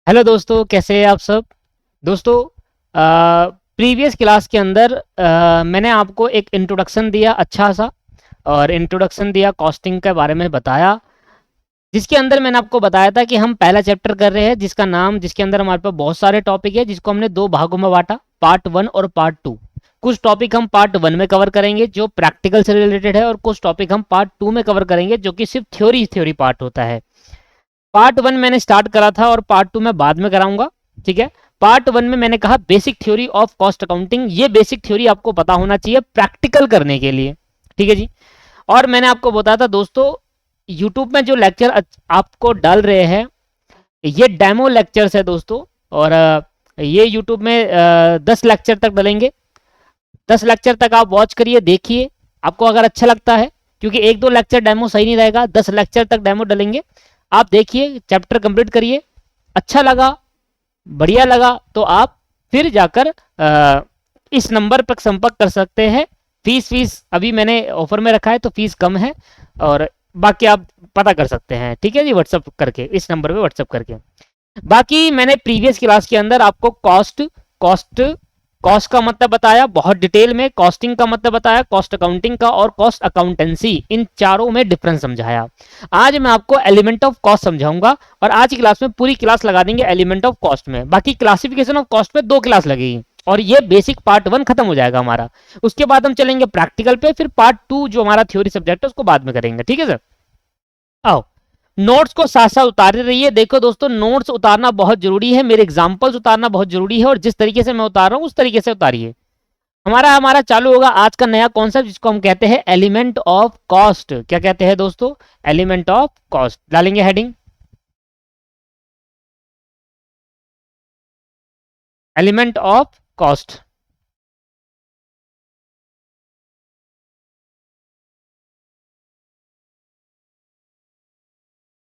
Hello दोस्तों, कैसे हैं आप सब। दोस्तों, प्रीवियस क्लास के अंदर मैंने आपको एक इंट्रोडक्शन दिया अच्छा सा, और इंट्रोडक्शन दिया कॉस्टिंग के बारे में बताया, जिसके अंदर मैंने आपको बताया था कि हम पहला चैप्टर कर रहे हैं जिसके अंदर हमारे पास बहुत सारे टॉपिक है, जिसको हमने दो भागों में बांटा, पार्ट 1 और पार्ट 2। कुछ टॉपिक हम पार्ट 1 में कवर करेंगे जो प्रैक्टिकल से रिलेटेड है, और कुछ टॉपिक हम पार्ट 2 में कवर करेंगे जो कि सिर्फ थ्योरी थ्योरी पार्ट होता है। पार्ट 1 मैंने स्टार्ट करा था और पार्ट 2 मैं बाद में कराऊंगा। ठीक है। पार्ट 1 में मैंने कहा basic theory of cost accounting. ये बेसिक थ्योरी आपको पता होना चाहिए प्रैक्टिकल करने के लिए। ठीक है जी। और मैंने आपको बताया था दोस्तों, यूट्यूब में जो लेक्चर आपको डाल रहे हैं ये डेमो लेक्चर्स है दोस्तों। और ये यूट्यूब में 10 लेक्चर तक डलेंगे। 10 लेक्चर तक आप वॉच करिए, देखिए, आपको अगर अच्छा लगता है, क्योंकि एक दो लेक्चर डेमो सही नहीं रहेगा, 10 लेक्चर तक डेमो डलेंगे। आप देखिए, चैप्टर कंप्लीट करिए, अच्छा लगा, बढ़िया लगा तो आप फिर जाकर इस नंबर पर संपर्क कर सकते हैं। फीस अभी मैंने ऑफर में रखा है तो फीस कम है, और बाकी आप पता कर सकते हैं। ठीक है जी, व्हाट्सअप करके, इस नंबर पे व्हाट्सअप करके। बाकी मैंने प्रीवियस क्लास के अंदर आपको कॉस्ट कॉस्ट का मतलब बताया बहुत डिटेल में, कॉस्टिंग का मतलब बताया, कॉस्ट अकाउंटिंग का और कॉस्ट अकाउंटेंसी, इन चारों में डिफरेंस समझाया। आज मैं आपको एलिमेंट ऑफ कॉस्ट समझाऊंगा, और आज की क्लास में पूरी क्लास लगा देंगे एलिमेंट ऑफ कॉस्ट में। बाकी क्लासिफिकेशन ऑफ कॉस्ट में 2 क्लास लगेगी, और ये बेसिक पार्ट 1 खत्म हो जाएगा हमारा। उसके बाद हम चलेंगे प्रैक्टिकल पे, फिर पार्ट 2 जो हमारा थ्योरी सब्जेक्ट है उसको बाद में करेंगे। ठीक है सर। आओ, नोट्स को साथ साथ उतारे रहिए। देखो दोस्तों, नोट्स उतारना बहुत जरूरी है, मेरे एग्जांपल्स उतारना बहुत जरूरी है, और जिस तरीके से मैं उतार रहा हूं उस तरीके से उतारिए। हमारा हमारा चालू होगा आज का नया कॉन्सेप्ट, जिसको हम कहते हैं एलिमेंट ऑफ कॉस्ट। क्या कहते हैं दोस्तों? Element of cost. डालेंगे heading element of cost.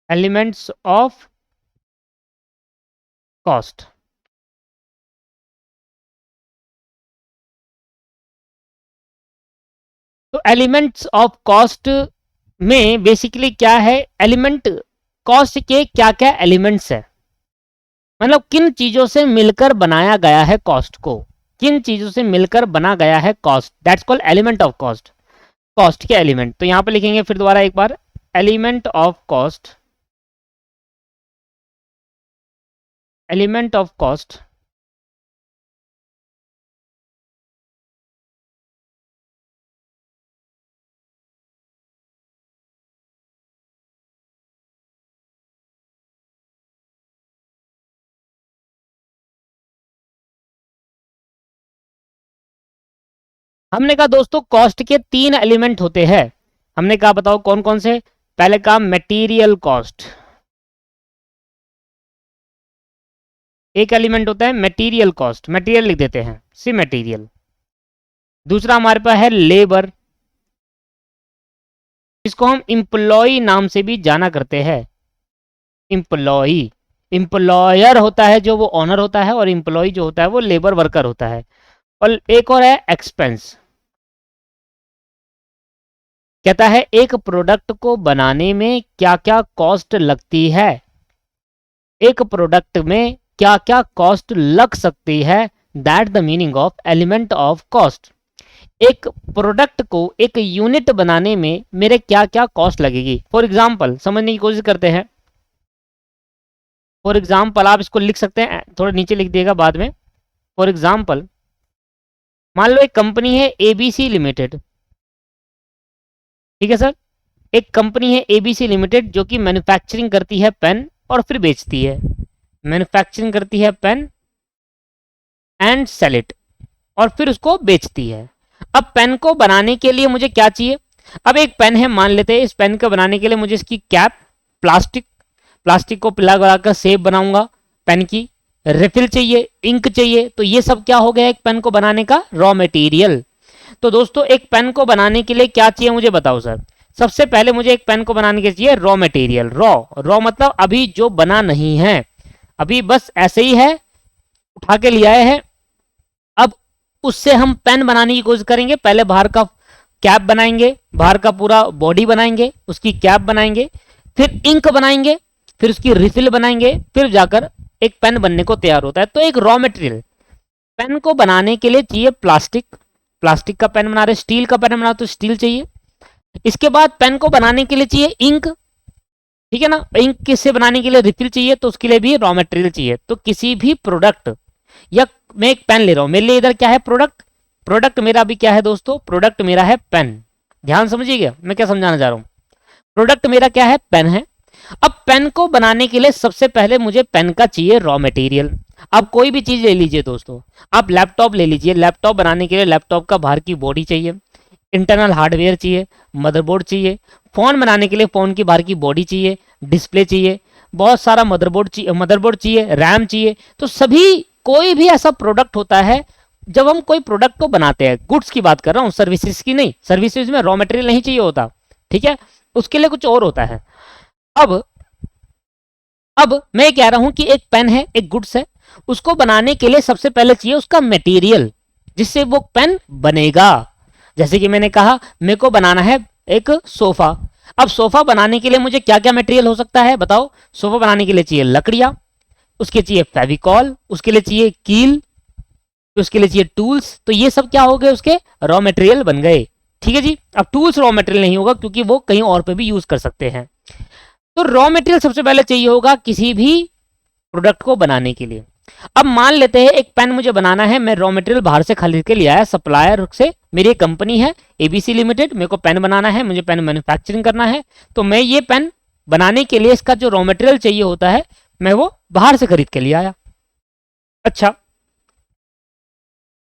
Elements of cost. तो एलिमेंट्स ऑफ कॉस्ट में बेसिकली क्या है, एलिमेंट कॉस्ट के क्या क्या एलिमेंट्स है, मतलब किन चीजों से मिलकर बनाया गया है कॉस्ट को, किन चीजों से मिलकर बना गया है cost, that's called element of cost. Cost के एलिमेंट तो यहां पे लिखेंगे फिर दोबारा एक बार, element of cost, element of cost. हमने कहा दोस्तों कॉस्ट के 3 एलिमेंट होते हैं। हमने कहा बताओ कौन कौन से। पहले कहा मटेरियल कॉस्ट, एक एलिमेंट होता है मटेरियल कॉस्ट, मटेरियल लिख देते हैं, सी मटेरियल। दूसरा हमारे पास है लेबर, इसको हम एम्प्लॉय नाम से भी जाना करते हैं। एम्प्लॉय, एम्प्लॉयर होता है जो वो ऑनर होता है, और एम्प्लॉय जो होता है वो लेबर वर्कर होता है। और एक और है एक्सपेंस, कहता है एक प्रोडक्ट को बनाने में क्या क्या कॉस्ट लगती है, एक प्रोडक्ट में क्या क्या कॉस्ट लग सकती है, that the meaning of element of cost. एक प्रोडक्ट को एक यूनिट बनाने में मेरे क्या क्या कॉस्ट लगेगी। फॉर एग्जाम्पल समझने की कोशिश करते हैं। फॉर एग्जाम्पल आप इसको लिख सकते हैं, थोड़ा नीचे लिख दिएगा बाद में। फॉर एग्जाम्पल मान लो एक कंपनी है एबीसी लिमिटेड। ठीक है सर। एक कंपनी है एबीसी लिमिटेड जो कि मैन्युफैक्चरिंग करती है पेन और फिर बेचती है। मैन्युफैक्चरिंग करती है पेन एंड सेल इट, और फिर उसको बेचती है। अब पेन को बनाने के लिए मुझे क्या चाहिए। अब एक पेन है, मान लेते हैं इस पेन को बनाने के लिए मुझे इसकी कैप, प्लास्टिक, प्लास्टिक को पिला कर सेब बनाऊंगा पेन की, रिफिल चाहिए, इंक चाहिए। तो ये सब क्या हो गया एक पेन को बनाने का रॉ मटेरियल। तो दोस्तों एक पेन को बनाने के लिए क्या चाहिए मुझे बताओ सर। सबसे पहले मुझे एक पेन को बनाने के चाहिए रॉ मटेरियल। रॉ, रॉ मतलब अभी जो बना नहीं है, अभी बस ऐसे ही है, उठा के ले आए हैं। अब उससे हम पेन बनाने की कोशिश करेंगे। पहले बाहर का कैप बनाएंगे, बाहर का पूरा बॉडी बनाएंगे, उसकी कैप बनाएंगे, फिर इंक बनाएंगे, फिर उसकी रिफिल बनाएंगे, फिर जाकर एक पेन बनने को तैयार होता है। तो एक रॉ मटेरियल पेन को बनाने के लिए चाहिए प्लास्टिक का पेन बना रहे, स्टील का पेन बना तो स्टील चाहिए। इसके बाद पेन को बनाने के लिए चाहिए इंक, ठीक है ना। इंक किससे बनाने के लिए रिफिल चाहिए, तो उसके लिए भी रॉ मटेरियल चाहिए। तो किसी भी प्रोडक्ट, या मैं एक पेन ले रहा हूं, मेरे लिए इधर क्या है प्रोडक्ट मेरा भी क्या है दोस्तों, प्रोडक्ट मेरा है पेन। ध्यान समझिएगा मैं क्या समझाना चाह रहा हूं। प्रोडक्ट मेरा क्या है, पेन है। अब पेन को बनाने के लिए सबसे पहले मुझे पेन का चाहिए रॉ मटेरियल। आप कोई भी चीज ले लीजिए दोस्तों, आप लैपटॉप ले लीजिए, लैपटॉप बनाने के लिए लैपटॉप का बाहर की बॉडी चाहिए, इंटरनल हार्डवेयर चाहिए, मदरबोर्ड चाहिए। फोन बनाने के लिए फोन की बाहर की बॉडी चाहिए, डिस्प्ले चाहिए, बहुत सारा मदरबोर्ड चाहिए, रैम चाहिए। तो सभी कोई भी ऐसा प्रोडक्ट होता है, जब हम कोई प्रोडक्ट को बनाते हैं, गुड्स की बात कर रहा हूं, सर्विसेज की नहीं, सर्विसेज में रॉ मटेरियल नहीं चाहिए होता, ठीक है, उसके लिए कुछ और होता है। अब मैं कह रहा हूं कि एक पेन है, एक गुड्स है, उसको बनाने के लिए सबसे पहले चाहिए उसका मटेरियल, जिससे वो पेन बनेगा। जैसे कि मैंने कहा मेरे को बनाना है एक सोफा। अब सोफा बनाने के लिए मुझे क्या क्या मटेरियल हो सकता है बताओ। सोफा बनाने के लिए चाहिए लकड़ियां, उसके चाहिए फेविकॉल, उसके लिए चाहिए कील, उसके लिए चाहिए टूल्स। तो ये सब क्या हो गए, उसके रॉ मटेरियल बन गए, ठीक है जी। अब टूल्स रॉ मटेरियल नहीं होगा, क्योंकि वो कहीं और पे भी यूज कर सकते हैं। तो रॉ मटेरियल सबसे पहले चाहिए होगा किसी भी प्रोडक्ट को बनाने के लिए। अब मान लेते हैं एक पेन मुझे बनाना है, मैं रॉ मटेरियल बाहर से खरीद के लिया है सप्लायर से, मेरी एक कंपनी है एबीसी लिमिटेड, मेरे को पेन बनाना है, मुझे पेन मैन्युफैक्चरिंग करना है। तो मैं ये पेन बनाने के लिए इसका जो रॉ मटेरियल चाहिए होता है, मैं वो बाहर से खरीद के ले आया। अच्छा,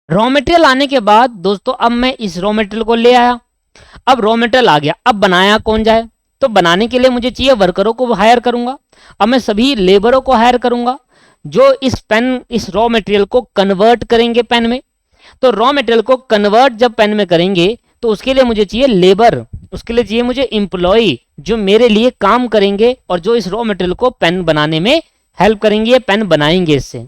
रॉ मटेरियल आने के बाद दोस्तों अब मैं इस रॉ मटेरियल को ले आया। अब रॉ मटेरियल आ गया, अब बनाया कौन जाए, तो बनाने के लिए मुझे चाहिए वर्करों को हायर करूंगा। अब मैं सभी लेबरों को हायर करूंगा जो इस रॉ मटेरियल को कन्वर्ट करेंगे पेन में। तो रॉ मटेरियल को कन्वर्ट जब पेन में करेंगे तो उसके लिए मुझे चाहिए लेबर, उसके लिए चाहिए मुझे एम्प्लॉय जो मेरे लिए काम करेंगे और जो इस रॉ मटेरियल को पेन बनाने में हेल्प करेंगे, पेन बनाएंगे इससे।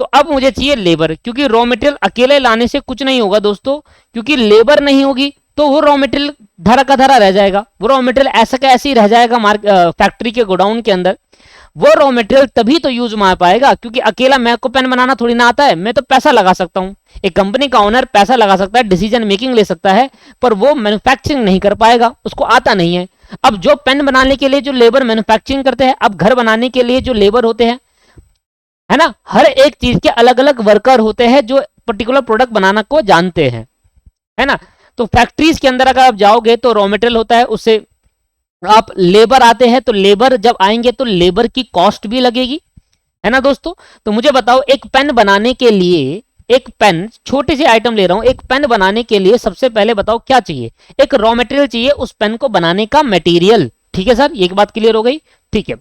तो अब मुझे चाहिए लेबर, क्योंकि रॉ मटेरियल अकेले लाने से कुछ नहीं होगा दोस्तों, क्योंकि लेबर नहीं होगी तो वो रॉ मटेरियल धरा का धरा रह जाएगा, वो रॉ मटेरियल ऐसा का ऐसे ही रह जाएगा फैक्ट्री के गोडाउन के अंदर। वो रॉ मटेरियल तभी तो यूज में आ पाएगा, क्योंकि अकेला मैं को पेन बनाना थोड़ी ना आता है, मैं तो पैसा लगा सकता हूं। एक कंपनी का ओनर पैसा लगा सकता है, डिसीजन मेकिंग ले सकता है, पर वो मैन्युफैक्चरिंग नहीं कर पाएगा, उसको आता नहीं है। अब जो पेन बनाने के लिए जो लेबर मैन्युफैक्चरिंग करते हैं, अब घर बनाने के लिए जो लेबर होते हैं, है ना, हर एक चीज के अलग अलग वर्कर होते हैं जो पर्टिकुलर प्रोडक्ट बनाना को जानते हैं, है ना। तो फैक्ट्रीज के अंदर अगर आप जाओगे तो रॉ मटेरियल होता है, उससे आप लेबर आते हैं, तो लेबर जब आएंगे तो लेबर की कॉस्ट भी लगेगी, है ना दोस्तों। तो मुझे बताओ एक पेन बनाने के लिए, एक पेन, छोटे से आइटम ले रहा हूं, एक पेन बनाने के लिए सबसे पहले बताओ क्या चाहिए, एक रॉ मटेरियल चाहिए उस पेन को बनाने का मटेरियल, ठीक है सर, एक बात क्लियर हो गई, ठीक है।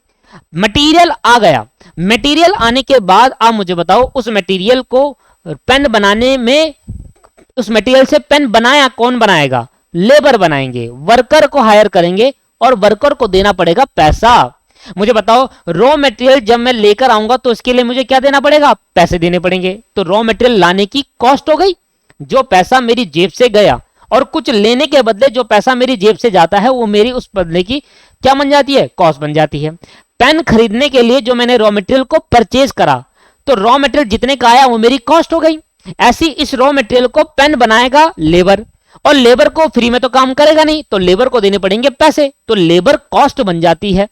मटेरियल आ गया, मटेरियल आने के बाद आप मुझे बताओ उस मटेरियल को पेन बनाने में, उस मटेरियल से पेन बनाया कौन बनाएगा, लेबर बनाएंगे, वर्कर को हायर करेंगे और वर्कर को देना पड़ेगा पैसा। मुझे बताओ रॉ मटेरियल जब मैं लेकर आऊंगा तो इसके लिए मुझे क्या देना पड़ेगा, पैसे देने पड़ेंगे। तो रॉ मटेरियल लाने की कॉस्ट हो गई, जो पैसा मेरी जेब से गया, और कुछ लेने के बदले जो पैसा मेरी जेब से जाता है वो मेरी उस बदले की क्या बन जाती है, कॉस्ट बन जाती है। पेन खरीदने के लिए जो मैंने रॉ मटेरियल को परचेज करा, तो रॉ मटेरियल जितने का आया वो मेरी कॉस्ट हो गई। ऐसी इस रॉ मटेरियल को पेन बनाएगा लेबर, और लेबर को फ्री में तो काम करेगा नहीं, तो लेबर को देने पड़ेंगे पैसे, तो लेबर कॉस्ट बन जाती है।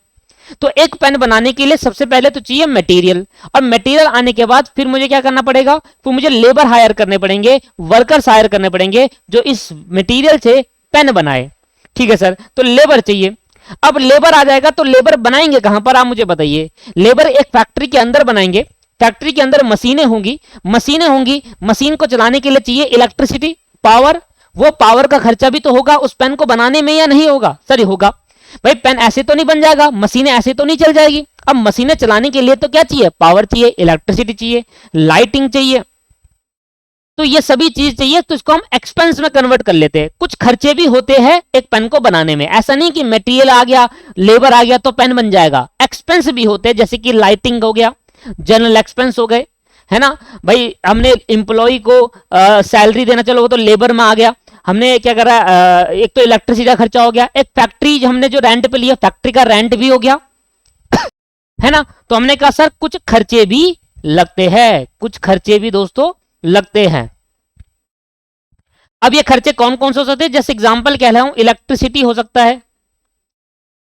तो एक पेन बनाने के लिए सबसे पहले तो चाहिए मटेरियल, और मटेरियल आने के बाद फिर मुझे क्या करना पड़ेगा, फिर मुझे लेबर हायर करने पड़ेंगे, वर्कर्स हायर करने पड़ेंगे जो इस मटेरियल से पेन बनाए, ठीक है सर। तो लेबर चाहिए। अब लेबर आ जाएगा तो लेबर बनाएंगे कहां पर, आप मुझे बताइए। लेबर एक फैक्ट्री के अंदर बनाएंगे, फैक्ट्री के अंदर मशीनें होंगी, मशीन को चलाने के लिए चाहिए इलेक्ट्रिसिटी, पावर। वो पावर का खर्चा भी तो होगा उस पेन को बनाने में, या नहीं होगा सर, होगा भाई। पेन ऐसे तो नहीं बन जाएगा, मशीनें ऐसे तो नहीं चल जाएगी। अब मशीनें चलाने के लिए तो क्या चाहिए, पावर चाहिए, इलेक्ट्रिसिटी चाहिए, लाइटिंग चाहिए, तो ये सभी चीज चाहिए। तो इसको हम एक्सपेंस में कन्वर्ट कर लेते हैं। कुछ खर्चे भी होते हैं एक पेन को बनाने में, ऐसा नहीं कि मटेरियल आ गया, लेबर आ गया तो पेन बन जाएगा। एक्सपेंस भी होते हैं, जैसे कि लाइटिंग हो गया, जनरल एक्सपेंस हो गए, है ना भाई। हमने एम्प्लॉय को सैलरी देना, चलो वो तो लेबर में आ गया। हमने क्या करा, एक तो इलेक्ट्रिसिटी का खर्चा हो गया, एक फैक्ट्री हमने जो रेंट पे लिया, फैक्ट्री का रेंट भी हो गया, है ना। तो हमने कहा सर कुछ खर्चे भी लगते हैं, कुछ खर्चे भी दोस्तों लगते हैं। अब ये खर्चे कौन कौन से हो सकते हैं, जैसे एग्जांपल कह रहा हूं, इलेक्ट्रिसिटी हो सकता है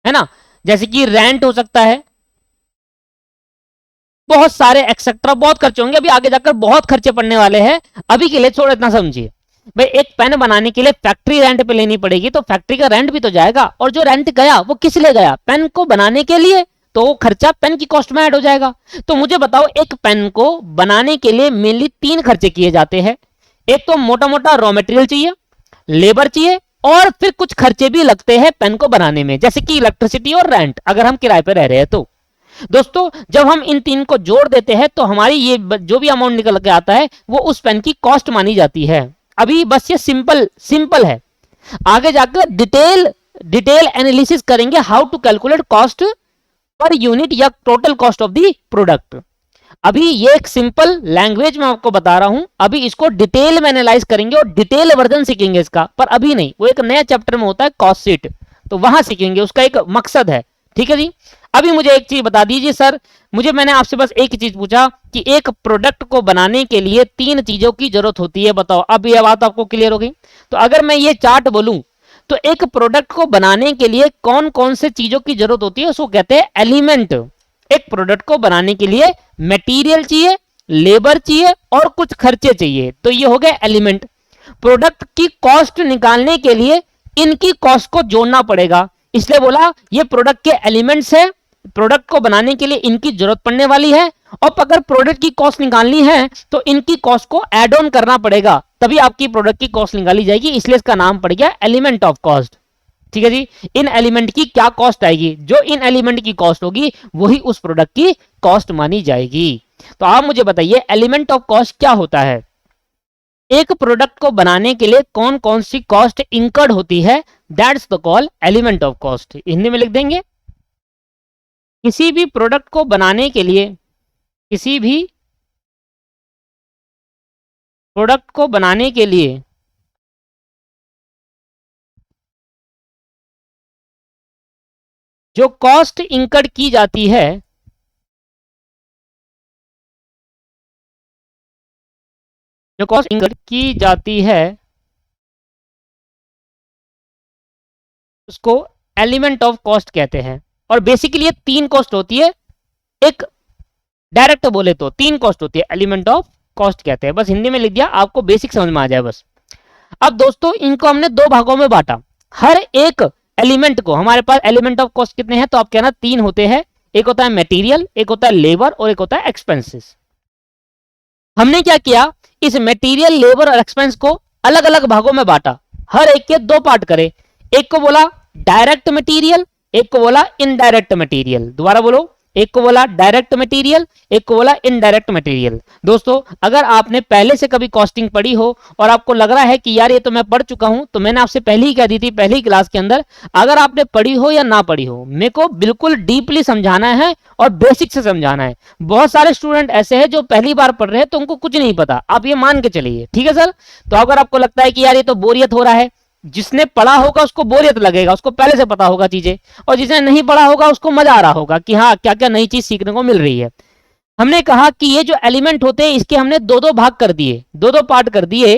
ना, जैसे कि रेंट हो सकता है, बहुत सारे एक्सेट्रा, बहुत खर्चे होंगे, अभी आगे जाकर बहुत खर्चे पड़ने वाले हैं। अभी के लिए थोड़ा इतना समझिए भाई, एक पेन बनाने के लिए फैक्ट्री रेंट पे लेनी पड़ेगी, तो फैक्ट्री का रेंट भी तो जाएगा, और जो रेंट गया वो किस लिए गया, पेन को बनाने के लिए, तो वो खर्चा पेन की कॉस्ट में ऐड हो जाएगा। तो मुझे बताओ, एक पेन को बनाने के लिए मेनली 3 खर्चे किए जाते हैं। एक तो मोटा मोटा रॉ मटेरियल चाहिए, लेबर चाहिए, और फिर कुछ खर्चे भी लगते हैं पेन को बनाने में, जैसे कि इलेक्ट्रिसिटी और रेंट, अगर हम किराए पर रह रहे हैं तो। दोस्तों जब हम इन 3 को जोड़ देते हैं तो हमारी ये जो भी अमाउंट निकल के आता है वो उस पेन की कॉस्ट मानी जाती है। अभी बस ये सिंपल है, आगे जाकर डिटेल एनालिसिस करेंगे, how to calculate cost per unit या total cost of the product. अभी ये एक सिंपल लैंग्वेज में आपको बता रहा हूं, अभी इसको डिटेल में एनालाइज करेंगे और डिटेल वर्जन सीखेंगे इसका, पर अभी नहीं, वो एक नया चैप्टर में होता है कॉस्ट शीट, तो वहां सीखेंगे, उसका एक मकसद है। ठीक है जी। अभी मुझे एक चीज बता दीजिए सर, मैंने आपसे बस एक चीज पूछा कि एक प्रोडक्ट को बनाने के लिए 3 चीजों की जरूरत होती है, बताओ। अब यह बात आपको क्लियर हो गई। तो अगर मैं ये चार्ट बोलूं तो एक प्रोडक्ट को बनाने के लिए कौन कौन से चीजों की जरूरत होती है, उसको कहते हैं एलिमेंट। एक प्रोडक्ट को बनाने के लिए मटेरियल चाहिए, लेबर चाहिए और कुछ खर्चे चाहिए, तो ये हो गए एलिमेंट। प्रोडक्ट की कॉस्ट निकालने के लिए इनकी कॉस्ट को जोड़ना पड़ेगा, इसलिए बोला ये प्रोडक्ट के एलिमेंट्स है, प्रोडक्ट को बनाने के लिए इनकी जरूरत पड़ने वाली है, और अगर प्रोडक्ट की कॉस्ट निकालनी है तो इनकी कॉस्ट को ऐड ऑन करना पड़ेगा, तभी आपकी प्रोडक्ट की कॉस्ट निकाली जाएगी, इसलिए इसका नाम पड़ गया एलिमेंट ऑफ कॉस्ट। ठीक है जी। इन एलिमेंट की क्या कॉस्ट आएगी, जो इन एलिमेंट की कॉस्ट होगी वही उस प्रोडक्ट की कॉस्ट मानी जाएगी। तो आप मुझे बताइए एलिमेंट ऑफ कॉस्ट क्या होता है, एक प्रोडक्ट को बनाने के लिए कौन कौन सी कॉस्ट इंकर्ड होती है, that's the call element of cost. Hindi में लिख देंगे, किसी भी प्रोडक्ट को बनाने के लिए, किसी भी प्रोडक्ट को बनाने के लिए जो कॉस्ट इंकर्ड की जाती है, जो कॉस्ट इंकर्ड की जाती है उसको एलिमेंट ऑफ कॉस्ट कहते हैं। और बेसिकली ये 3 कॉस्ट होती है, एक डायरेक्ट बोले तो 3 कॉस्ट होती है, एलिमेंट ऑफ कॉस्ट कहते हैं। बस हिंदी में लिख दिया, आपको बेसिक समझ में आ जाए बस। अब दोस्तों इनको हमने 2 भागों में बांटा, हर एक एलिमेंट को, हमारे पास एलिमेंट ऑफ कॉस्ट कितने हैं, तो आप कहना 3 होते हैं, एक होता है मटेरियल, एक होता है लेबर और एक होता है एक्सपेंसेस। हमने क्या किया, इस मटेरियल, लेबर और एक्सपेंस को अलग अलग भागों में बांटा, हर एक के 2 पार्ट करे, एक को बोला डायरेक्ट मटेरियल, एक को बोला इनडायरेक्ट मटेरियल। दोबारा बोलो, एक को बोला डायरेक्ट मटेरियल, एक को बोला इनडायरेक्ट मटेरियल। दोस्तों अगर आपने पहले से कभी कॉस्टिंग पढ़ी हो और आपको लग रहा है कि यार ये तो मैं पढ़ चुका हूं, तो मैंने आपसे पहले ही कह दी थी पहली क्लास के अंदर, अगर आपने पढ़ी हो या ना पढ़ी हो, मेरे को बिल्कुल डीपली समझाना है और बेसिक से समझाना है। बहुत सारे स्टूडेंट ऐसे हैं जो पहली बार पढ़ रहे हैं तो उनको कुछ नहीं पता, आप ये मान के चलिए। ठीक है सर। तो अगर आपको लगता है कि यार ये तो बोरियत हो रहा है, जिसने पढ़ा होगा उसको बोरियत लगेगा, उसको पहले से पता होगा चीजें, और जिसने नहीं पढ़ा होगा उसको मजा आ रहा होगा कि हाँ क्या क्या नई चीज सीखने को मिल रही है। हमने कहा कि ये जो एलिमेंट होते हैं इसके हमने 2-2 भाग कर दिए, 2-2 पार्ट कर दिए।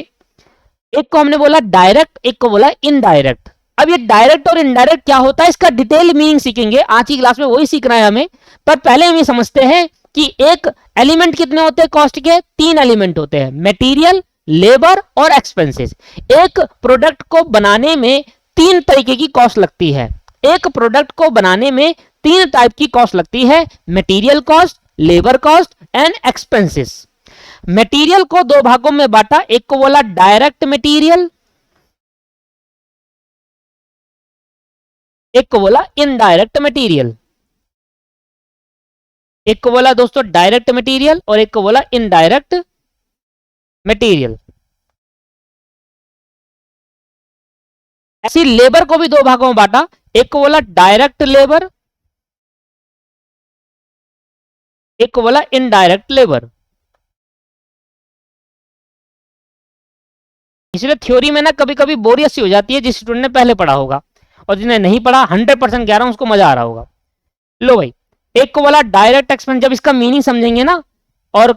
एक को हमने बोला डायरेक्ट, एक को बोला इनडायरेक्ट। अब ये डायरेक्ट और इनडायरेक्ट क्या होता है इसका डिटेल मीनिंग सीखेंगे, आज की क्लास में वही सीखना है हमें। पर पहले हम ये समझते हैं कि एक एलिमेंट कितने होते हैं कॉस्ट के, 3 एलिमेंट होते हैं, मटेरियल, लेबर और एक्सपेंसेस। एक प्रोडक्ट को बनाने में 3 तरीके की कॉस्ट लगती है, एक प्रोडक्ट को बनाने में 3 टाइप की कॉस्ट लगती है, material cost, labour cost and expenses. Material को 2 भागों में बांटा, एक को बोला डायरेक्ट मटेरियल, एक को बोला इनडायरेक्ट मटेरियल। एक को बोला दोस्तों डायरेक्ट मटेरियल और एक को बोला इनडायरेक्ट मटेरियल। ऐसी लेबर को भी 2 भागों में बांटा, एक को बोला डायरेक्ट लेबर, एक को बोला इनडायरेक्ट लेबर। इसलिए थ्योरी में ना कभी कभी बोरियत सी हो जाती है, जिस स्टूडेंट ने पहले पढ़ा होगा, और जिसने नहीं पढ़ा 100% कह रहा हूं उसको मजा आ रहा होगा। लो भाई, एक को बोला डायरेक्ट एक्सपेंस, जब इसका मीनिंग समझेंगे ना और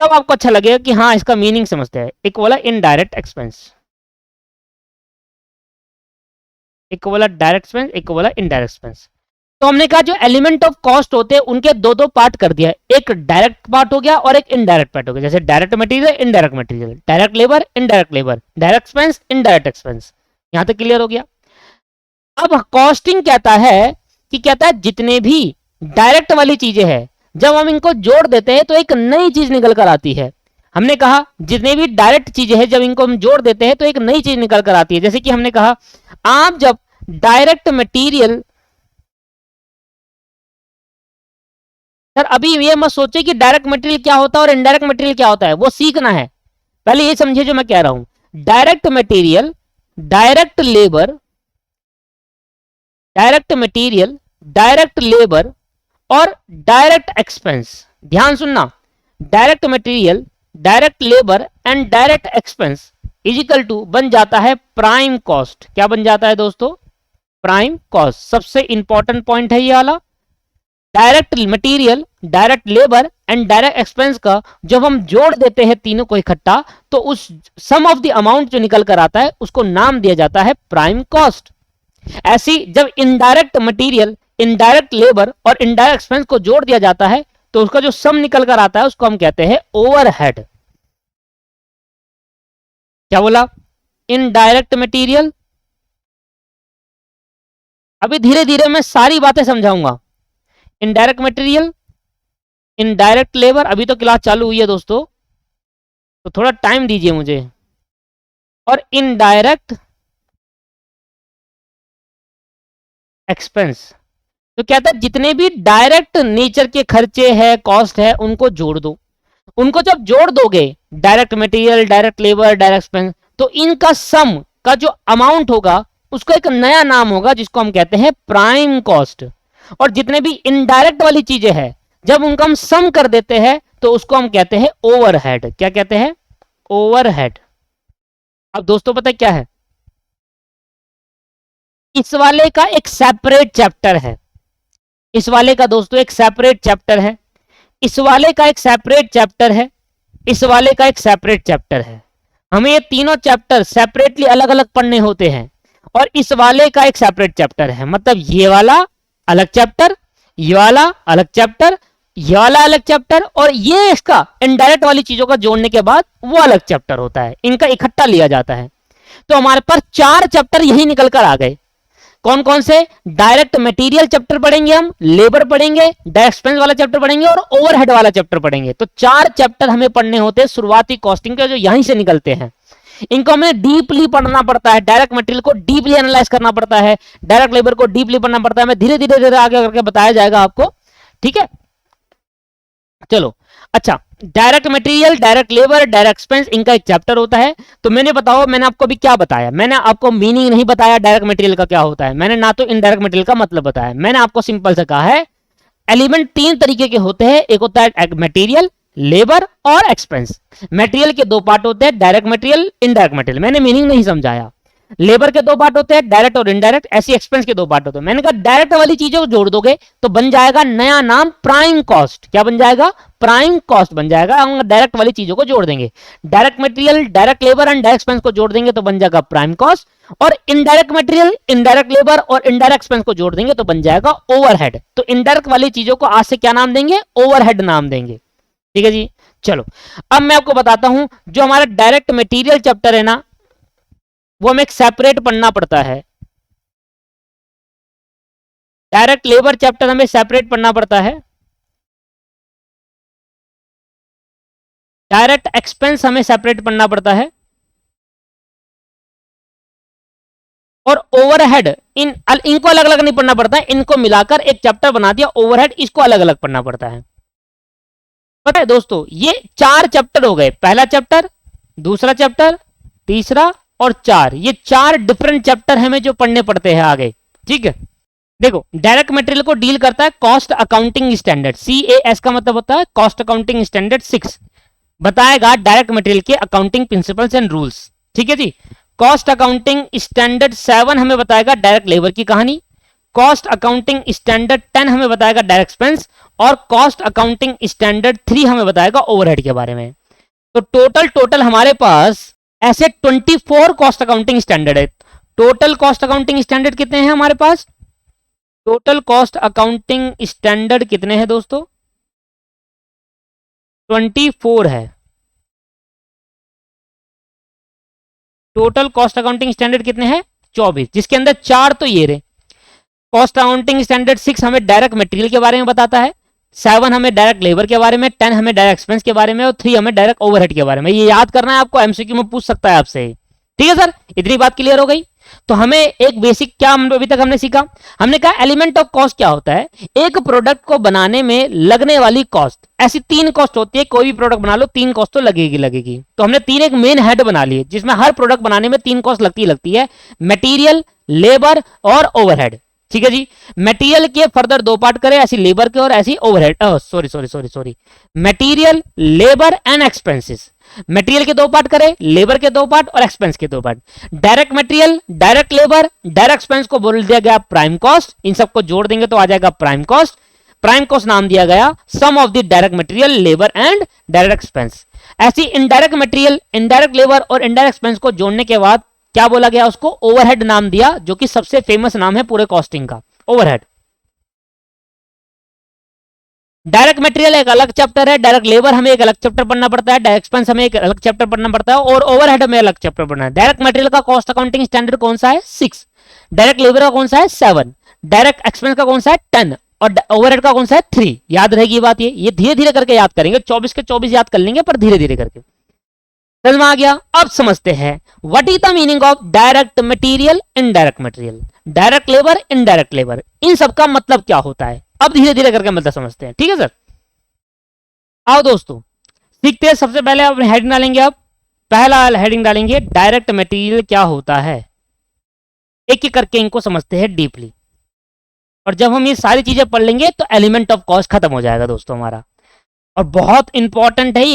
तब आपको अच्छा लगेगा कि हाँ इसका मीनिंग समझते हैं। एक को बोला इनडायरेक्ट एक्सपेंस, एक को बोला डायरेक्ट एक्सपेंस, एक को बोला इनडायरेक्ट एक्सपेंस। तो हमने कहा जो एलिमेंट ऑफ कॉस्ट होते हैं उनके दो दो पार्ट कर दिया, एक डायरेक्ट पार्ट हो गया और एक इनडायरेक्ट पार्ट हो गया। जैसे direct material, indirect material, direct labour, indirect labour, direct expense, indirect expense. यहां तक क्लियर हो गया। अब कॉस्टिंग कहता है कि कहता है जितने भी डायरेक्ट वाली चीजें हैं जब हम इनको जोड़ देते हैं तो एक नई चीज निकल कर आती है। हमने कहा जितने भी डायरेक्ट चीजें हैं जब इनको हम जोड़ देते हैं तो एक नई चीज निकल कर आती है। जैसे कि हमने कहा आप जब डायरेक्ट मटेरियल, सर अभी ये मत सोचे कि डायरेक्ट मटेरियल क्या होता है और इनडायरेक्ट मटेरियल क्या होता है, वो सीखना है। पहले ये समझिए जो मैं कह रहा हूं। Direct material, direct labour, direct material, direct labour और डायरेक्ट एक्सपेंस। ध्यान सुनना, direct material, direct labour and direct expense is equal to बन जाता है प्राइम कॉस्ट। क्या बन जाता है दोस्तों? Prime cost. सबसे इंपॉर्टेंट पॉइंट है ये वाला। Direct material, direct labour and direct expense का जब हम जोड़ देते हैं तीनों को इकट्ठा तो उस सम ऑफ द अमाउंट जो निकल कर आता है उसको नाम दिया जाता है प्राइम कॉस्ट। ऐसी जब इनडायरेक्ट मटेरियल, इनडायरेक्ट लेबर और इनडायरेक्ट एक्सपेंस को जोड़ दिया जाता है तो उसका जो सम निकल कर आता है उसको हम कहते हैं ओवरहेड। क्या बोला? Indirect material. अभी धीरे धीरे मैं सारी बातें समझाऊंगा। इनडायरेक्ट मटेरियल, इनडायरेक्ट लेबर, अभी तो क्लास चालू हुई है दोस्तों तो थोड़ा टाइम दीजिए मुझे, और इनडायरेक्ट एक्सपेंस। तो कहता है जितने भी डायरेक्ट नेचर के खर्चे हैं, कॉस्ट है, उनको जोड़ दो। उनको जब जोड़ दोगे, direct material, direct labour, direct expense, तो इनका सम का जो अमाउंट होगा उसका एक नया नाम होगा जिसको हम कहते हैं प्राइम कॉस्ट। और जितने भी इनडायरेक्ट वाली चीजें हैं जब उनका हम सम कर देते हैं तो उसको हम कहते हैं ओवरहेड। क्या कहते हैं? ओवरहेड। अब दोस्तों पता है क्या है, इस वाले का एक सेपरेट चैप्टर है। इस वाले का दोस्तों एक सेपरेट चैप्टर है, इस वाले का एक सेपरेट चैप्टर है, इस वाले का एक सेपरेट चैप्टर है। हमें ये तीनों चैप्टर सेपरेटली अलग अलग पढ़ने होते हैं और इस वाले का एक सेपरेट चैप्टर है। मतलब ये वाला अलग चैप्टर, ये वाला अलग चैप्टर, ये वाला अलग चैप्टर, और ये इसका इनडायरेक्ट वाली चीजों का जोड़ने के बाद वो अलग चैप्टर होता है। इनका इकट्ठा लिया जाता है। तो हमारे पास 4 चैप्टर यही निकल कर आ गए। कौन कौन से? डायरेक्ट मटेरियल चैप्टर पढ़ेंगे हम, लेबर पढ़ेंगे, डायरेक्ट एक्सपेंस वाला चैप्टर पढ़ेंगे और ओवरहेड वाला चैप्टर पढ़ेंगे। तो 4 चैप्टर हमें पढ़ने होते हैं शुरुआती कॉस्टिंग के, जो यहीं से निकलते हैं। इनको हमें डीपली पढ़ना पड़ता है, डायरेक्ट मटेरियल को डीपली एनालाइज करना पड़ता है, डायरेक्ट लेबर को डीपली पढ़ना पड़ता है। मैं धीरे धीरे धीरे आगे करके बताया जाएगा आपको, ठीक है? चलो अच्छा, direct material, direct labour, direct expense, इनका एक चैप्टर होता है। तो मैंने बताओ, मैंने आपको अभी क्या बताया? मैंने आपको मीनिंग नहीं बताया डायरेक्ट मटेरियल का क्या होता है, मैंने ना तो इनडायरेक्ट मटेरियल का मतलब बताया। मैंने आपको सिंपल से कहा है एलिमेंट 3 तरीके के होते हैं। एक होता है मटेरियल, लेबर और एक्सपेंस। मटेरियल के 2 पार्ट होते हैं, डायरेक्ट मटेरियल, इनडायरेक्ट मटेरियल। मैंने मीनिंग नहीं समझाया। लेबर के 2 पार्ट होते हैं, डायरेक्ट और इनडायरेक्ट। ऐसी एक्सपेंस के 2 पार्ट होते हैं। मैंने कहा डायरेक्ट वाली चीजों को जोड़ दोगे तो बन जाएगा नया नाम प्राइम कॉस्ट। क्या बन जाएगा? प्राइम कॉस्ट बन जाएगा। हम डायरेक्ट वाली चीजों को जोड़ देंगे, direct material, direct labour and direct expense को जोड़ देंगे तो बन जाएगा प्राइम कॉस्ट। और इनडायरेक्ट मटेरियल, इनडायरेक्ट लेबर और इनडायरेक्ट एक्सपेंस को जोड़ देंगे तो बन जाएगा ओवरहेड। तो इनडायरेक्ट वाली चीजों को आज से क्या नाम देंगे? ओवरहेड नाम देंगे। ठीक है जी। चलो अब मैं आपको बताता हूं, जो हमारा डायरेक्ट मटेरियल चैप्टर है ना, वो हमें एक सेपरेट पढ़ना पड़ता है। डायरेक्ट लेबर चैप्टर हमें सेपरेट पढ़ना पड़ता है। डायरेक्ट एक्सपेंस हमें सेपरेट पढ़ना पड़ता है। और ओवरहेड इनको अलग अलग नहीं पढ़ना पड़ता है, इनको मिलाकर एक चैप्टर बना दिया ओवरहेड, इसको अलग अलग पढ़ना पड़ता है। पता है दोस्तों, ये 4 चैप्टर हो गए। पहला चैप्टर, दूसरा चैप्टर, तीसरा और 4। ये 4 डिफरेंट चैप्टर हमें जो पढ़ने पड़ते हैं आगे। ठीक है, देखो डायरेक्ट मटेरियल को डील करता है कॉस्ट अकाउंटिंग स्टैंडर्ड, CAS का मतलब होता है कॉस्ट अकाउंटिंग स्टैंडर्ड 6। बताएगा डायरेक्ट मटेरियल के अकाउंटिंग प्रिंसिपल्स एंड रूल्स। ठीक है जी। कॉस्ट अकाउंटिंग स्टैंडर्ड 7 हमें बताएगा डायरेक्ट लेबर की कहानी। कॉस्ट अकाउंटिंग स्टैंडर्ड 10 हमें बताएगा डायरेक्ट एक्सपेंस, और कॉस्ट अकाउंटिंग स्टैंडर्ड 3 हमें बताएगा ओवरहेड के बारे में। तो टोटल हमारे पास ऐसे 24 कॉस्ट अकाउंटिंग स्टैंडर्ड है। टोटल कॉस्ट अकाउंटिंग स्टैंडर्ड कितने हैं हमारे पास? टोटल कॉस्ट अकाउंटिंग स्टैंडर्ड कितने हैं दोस्तों? 24 है। टोटल कॉस्ट अकाउंटिंग स्टैंडर्ड कितने हैं? 24, जिसके अंदर 4 तो ये रहे। कॉस्ट अकाउंटिंग स्टैंडर्ड 6 हमें डायरेक्ट मटेरियल के बारे में बताता है, 7 हमें डायरेक्ट लेबर के बारे में, 10 हमें डायरेक्ट एक्सपेंस के बारे में, और 3 हमें डायरेक्ट ओवरहेड के बारे में। ये याद करना है आपको, एमसीक्यू में पूछ सकता है आपसे। ठीक है सर, इतनी बात क्लियर हो गई। तो हमें एक बेसिक क्या अभी तक हमने सीखा, हमने कहा एलिमेंट ऑफ कॉस्ट क्या होता है। एक प्रोडक्ट को बनाने में लगने वाली कॉस्ट, ऐसी 3 कॉस्ट होती है। कोई भी प्रोडक्ट बना लो 3 कॉस्ट तो लगेगी। तो हमने 3 एक मेन हेड बना लिए, जिसमें हर प्रोडक्ट बनाने में 3 कॉस्ट लगती है, मटेरियल, लेबर और ओवरहेड। ठीक है जी। मटेरियल के फर्दर 2 पार्ट करें, ऐसी लेबर के और ऐसी overhead, sorry, material, labour and expenses. Material के 2 पार्ट करें, लेबर के 2 पार्ट और एक्सपेंस के 2 part. Direct material, direct labour, direct expense को बोल दिया गया प्राइम कॉस्ट। इन सबको जोड़ देंगे तो आ जाएगा प्राइम कॉस्ट। प्राइम कॉस्ट नाम दिया गया sum of the direct material, labour and direct expense. ऐसी इनडायरेक्ट मटेरियल, इनडायरेक्ट लेबर और इनडायरेक्ट एक्सपेंस को जोड़ने के बाद क्या बोला गया? उसको ओवरहेड नाम दिया, जो कि सबसे फेमस नाम है पूरे कॉस्टिंग का, ओवरहेड। डायरेक्ट मटेरियल एक अलग चैप्टर है, डायरेक्ट लेबर हमें एक अलग चैप्टर पढ़ना पड़ता है, डायरेक्ट एक्सपेंस हमें एक अलग चैप्टर पढ़ना पड़ता है, और ओवरहेड हमें अलग चैप्टर पढ़ना है। डायरेक्ट मटेरियल का कॉस्ट अकाउंटिंग स्टैंडर्ड कौन सा है? 6। डायरेक्ट लेबर का कौन सा है? 7। डायरेक्ट एक्सपेंस का कौन सा है? 10। और ओवरहेड का कौन सा है? 3। याद रहेगी बात, ये धीरे धीरे करके याद करेंगे, 24 के 24 याद कर लेंगे, पर धीरे धीरे करके। समझ में आ गया? अब समझते हैं what is the meaning of direct material, indirect material, direct labour, indirect labour, इन सबका मतलब क्या होता है। अब धीरे धीरे करके मतलब समझते हैं। ठीक है सर, आओ दोस्तों सीखते हैं। सबसे पहले अपने हेडिंग डालेंगे। अब पहला हेडिंग डालेंगे डायरेक्ट मटेरियल क्या होता है। एक एक करके इनको समझते हैं डीपली, और जब हम ये सारी चीजें पढ़ लेंगे तो एलिमेंट ऑफ कॉस्ट खत्म हो जाएगा दोस्तों हमारा। और बहुत इंपॉर्टेंट है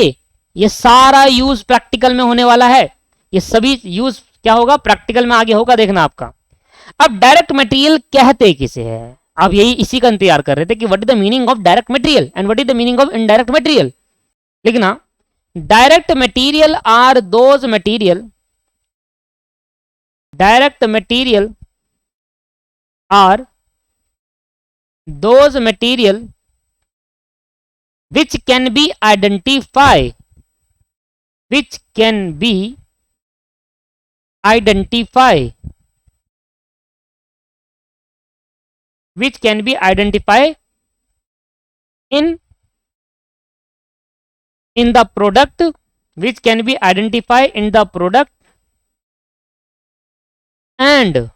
ये सारा यूज प्रैक्टिकल में होने वाला है। ये सभी यूज क्या होगा? प्रैक्टिकल में आगे होगा, देखना आपका। अब डायरेक्ट मटेरियल कहते किसे है? आप यही इसी का इंतजार कर रहे थे कि what is the meaning of direct material and what is the meaning of indirect material. लिखना, direct material are those material, direct material are those material which can be identified, which can be identified, which can be identified in the product, which can be identified in the product and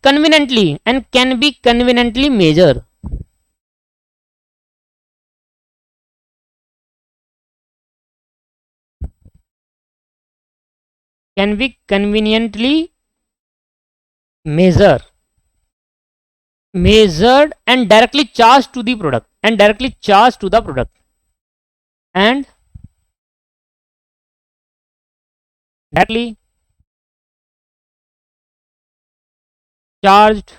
conveniently and can be conveniently measured. Can be conveniently measured and directly charged to the product, and directly charged to the product, and directly charged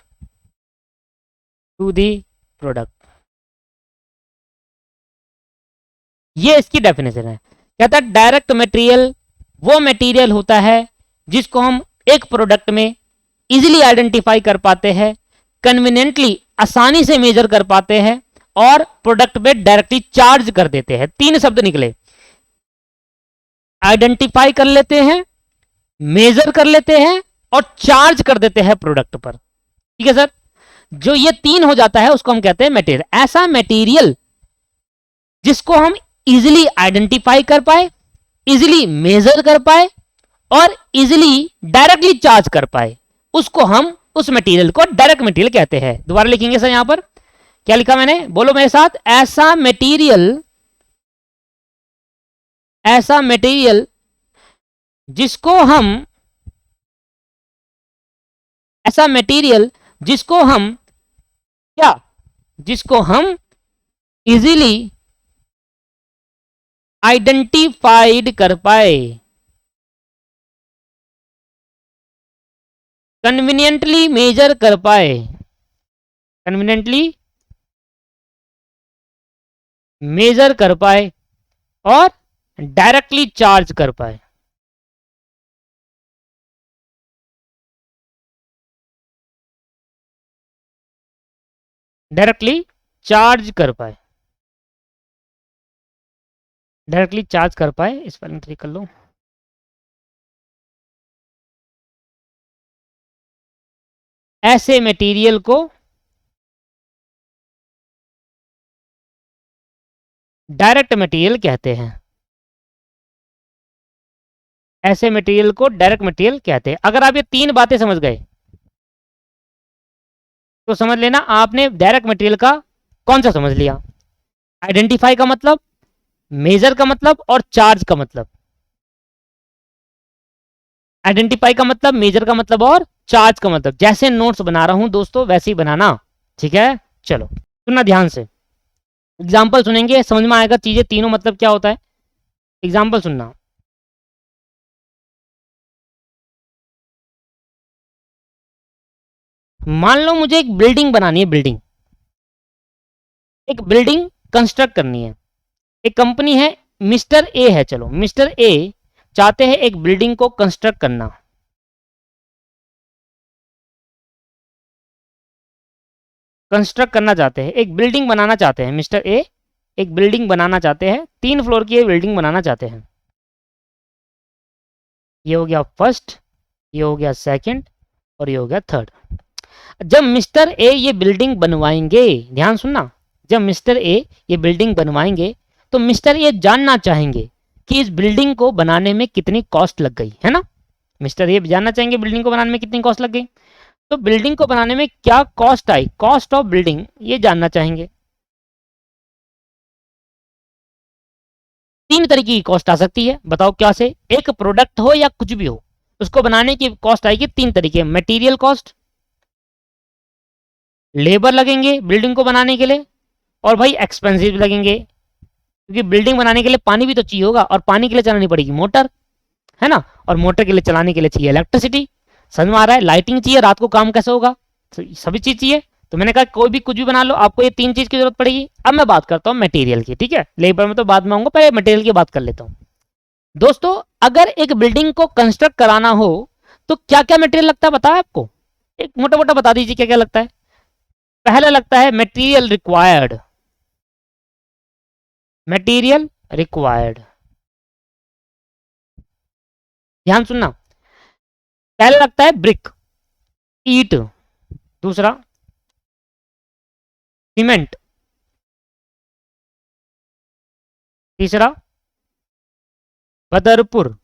to the product। ये इसकी definition है। कहता है direct material वो material होता है जिसको हम एक प्रोडक्ट में इजीली आइडेंटिफाई कर पाते हैं, कन्वीनियंटली आसानी से मेजर कर पाते हैं, और प्रोडक्ट पे डायरेक्टली चार्ज कर देते हैं। 3 शब्द निकले, आइडेंटिफाई कर लेते हैं, मेजर कर लेते हैं, और चार्ज कर देते हैं प्रोडक्ट पर। ठीक है सर, जो ये 3 हो जाता है उसको हम कहते हैं मटेरियल। ऐसा मटेरियल जिसको हम इजीली आइडेंटिफाई कर पाए, इजीली मेजर कर पाए, और इजीली डायरेक्टली चार्ज कर पाए, उसको हम उस मटेरियल को डायरेक्ट मटेरियल कहते हैं। दोबारा लिखेंगे सर, यहां पर क्या लिखा मैंने, बोलो मेरे साथ। ऐसा मटेरियल जिसको हम क्या, जिसको हम इजीली आइडेंटिफाइड कर पाए, कन्वीनियंटली मेजर कर पाए, कन्वीनियंटली मेजर कर पाए और डायरेक्टली चार्ज कर पाए। डायरेक्टली चार्ज कर पाए, डायरेक्टली चार्ज कर पाए, स्पेलिंग ठीक कर लो। ऐसे मटेरियल को डायरेक्ट मटेरियल कहते हैं, ऐसे मटेरियल को डायरेक्ट मटेरियल कहते हैं। अगर आप ये तीन बातें समझ गए तो समझ लेना आपने डायरेक्ट मटेरियल का कौन सा समझ लिया। आइडेंटिफाई का मतलब, मेजर का मतलब और चार्ज का मतलब। आइडेंटिफाई का मतलब, मेजर का मतलब और चार्ज का मतलब। जैसे नोट्स बना रहा हूं दोस्तों वैसे ही बनाना, ठीक है। चलो सुनना ध्यान से, एग्जाम्पल सुनेंगे समझ में आएगा चीजें तीनों मतलब क्या होता है। एग्जाम्पल सुनना, मान लो मुझे एक बिल्डिंग बनानी है, बिल्डिंग, एक बिल्डिंग कंस्ट्रक्ट करनी है। एक कंपनी है मिस्टर ए है, चलो मिस्टर ए चाहते हैं एक बिल्डिंग को कंस्ट्रक्ट करना। कंस्ट्रक्ट करना चाहते हैं, एक बिल्डिंग बनाना चाहते हैं। मिस्टर ए एक बिल्डिंग बनाना चाहते हैं, 3 फ्लोर की बिल्डिंग बनाना चाहते हैं। ये हो गया फर्स्ट, ये हो गया सेकंड और ये हो गया थर्ड। जब मिस्टर ए ये बिल्डिंग बनवाएंगे, ध्यान सुनना, जब मिस्टर ए ये बिल्डिंग बनवाएंगे तो मिस्टर ए जानना चाहेंगे कि इस बिल्डिंग को बनाने में कितनी कॉस्ट लग गई, है ना। मिस्टर ए जानना चाहेंगे बिल्डिंग को बनाने में कितनी कॉस्ट लग गई, तो बिल्डिंग को बनाने में क्या cost I, cost of building, ये जानना चाहेंगे। 3 तरीके की कॉस्ट आ सकती है, बताओ क्या से। एक प्रोडक्ट हो या कुछ भी हो, उसको बनाने की कॉस्ट आएगी 3 तरीके। मटेरियल कॉस्ट, लेबर लगेंगे बिल्डिंग को बनाने के लिए, और भाई एक्सपेंसिव लगेंगे, क्योंकि बिल्डिंग बनाने के लिए पानी भी तो चाहिए होगा, और पानी के लिए चलानी पड़ेगी मोटर, है ना, और मोटर के लिए चलाने के लिए चाहिए इलेक्ट्रिसिटी। समझ में आ रहा है, लाइटिंग चाहिए, रात को काम कैसे होगा, सभी चीज चाहिए। तो मैंने कहा कोई भी कुछ भी बना लो, आपको ये 3 चीज की जरूरत पड़ेगी। अब मैं बात करता हूँ मटेरियल की, ठीक है, लेबर में तो बाद में आऊंगा, पहले मटेरियल की बात कर लेता हूँ। दोस्तों अगर एक बिल्डिंग को कंस्ट्रक्ट कराना हो तो क्या क्या मटेरियल लगता है पता है आपको, एक मोटा मोटा बता दीजिए क्या क्या लगता है। पहला लगता है मटेरियल रिक्वायर्ड, मटेरियल रिक्वायर्ड, ध्यान सुनना। पहला लगता है ब्रिक, ईट, दूसरा सीमेंट, तीसरा बदरपुर,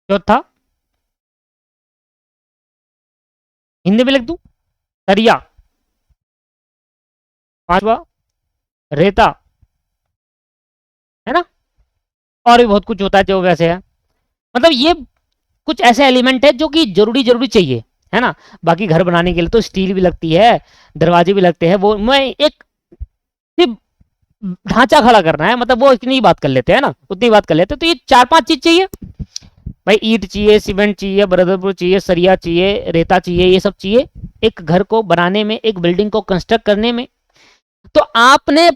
चौथा हिंदी में लिख दूं सरिया, पांचवा रेता, है ना। और भी बहुत कुछ होता है जो वैसे है, मतलब ये कुछ ऐसे एलिमेंट है जो कि जरूरी जरूरी चाहिए, है ना। बाकी घर बनाने के लिए तो स्टील भी लगती है, दरवाजे भी लगते हैं, वो मैं एक सिर्फ ढांचा खड़ा करना है, मतलब वो इतनी बात कर लेते हैं ना, उतनी बात कर लेते हैं। तो ये 4-5 चीज चाहिए भाई, ईंट चाहिए, सीमेंट चाहिए, बरदरपुर चाहिए, सरिया चाहिए, रेता चाहिए, ये सब चाहिए एक घर को बनाने में, एक बिल्डिंग को कंस्ट्रक्ट करने में। तो आपने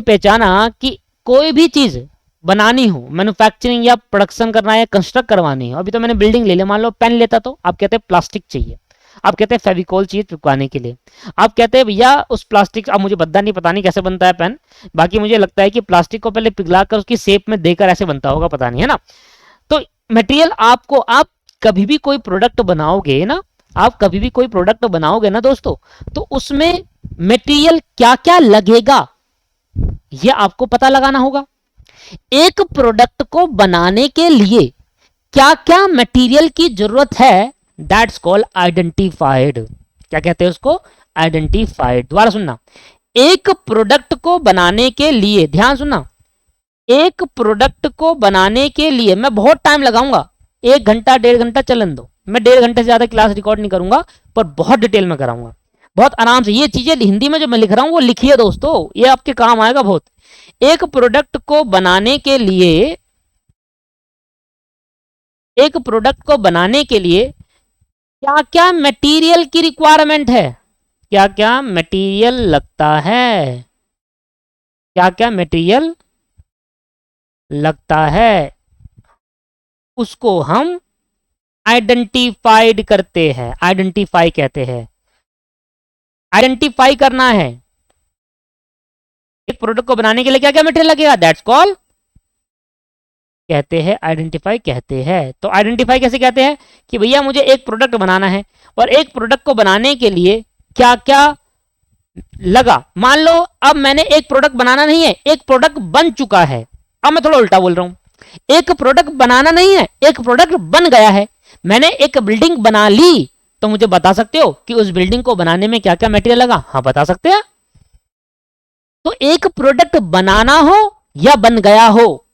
पहचाना कि कोई भी चीज बनानी हो, मैन्युफैक्चरिंग या प्रोडक्शन करना है या कंस्ट्रक्ट करवानी हो। अभी तो मैंने बिल्डिंग ले लिया, मान लो पेन लेता तो आप कहते हैं प्लास्टिक चाहिए, आप कहते हैं फेविकोल चाहिए चिपकाने के लिए, आप कहते हैं भैया उस प्लास्टिक, अब मुझे पता नहीं कैसे बनता है पेन, बाकी मुझे लगता है कि प्लास्टिक को पहले पिघला कर उसकी शेप में देकर ऐसे बनता होगा, पता नहीं, है ना। तो मटेरियल आपको, आप कभी भी कोई प्रोडक्ट बनाओगे ना, आप कभी भी कोई प्रोडक्ट बनाओगे ना दोस्तों, तो उसमें मटेरियल क्या क्या लगेगा ये आपको पता लगाना होगा। एक प्रोडक्ट को बनाने के लिए क्या क्या मटेरियल की जरूरत है, दैट्स कॉल्ड आइडेंटिफाइड। क्या कहते हैं उसको, आइडेंटिफाइड। दोबारा सुनना, एक प्रोडक्ट को बनाने के लिए, ध्यान सुनना, एक प्रोडक्ट को बनाने के लिए मैं बहुत टाइम लगाऊंगा, 1 घंटा 1.5 घंटा चलन दो, मैं 1.5 घंटे से ज्यादा क्लास रिकॉर्ड नहीं करूंगा, पर बहुत डिटेल में कराऊंगा, बहुत आराम से। ये चीजें हिंदी में जो मैं लिख रहा हूं वो लिखिए दोस्तों, ये आपके काम आएगा बहुत। एक प्रोडक्ट को बनाने के लिए एक प्रोडक्ट को बनाने के लिए क्या क्या मटेरियल की रिक्वायरमेंट है, क्या क्या मटेरियल लगता है, क्या क्या मटेरियल लगता है, उसको हम आइडेंटिफाइड करते हैं, आइडेंटिफाई कहते हैं। आइडेंटिफाई करना है एक प्रोडक्ट को बनाने के लिए क्या क्या मटेरियल लगेगा, दैट्स कॉल्ड कहते हैं आइडेंटिफाई कहते हैं। तो आइडेंटिफाई कैसे कहते हैं कि भैया मुझे एक प्रोडक्ट बनाना है और एक प्रोडक्ट को बनाने के लिए क्या क्या लगा। मान लो अब मैंने एक प्रोडक्ट बनाना नहीं है, एक प्रोडक्ट बन चुका है। अब मैं थोड़ा उल्टा बोल रहा हूं, एक प्रोडक्ट बनाना नहीं है, एक प्रोडक्ट बन गया है। मैंने एक बिल्डिंग बना ली, तो मुझे बता सकते हो कि उस बिल्डिंग को बनाने में क्या क्या मटेरियल लगा? हाँ बता सकते हैं। तो एक प्रोडक्ट बनाना हो या बन गया हो,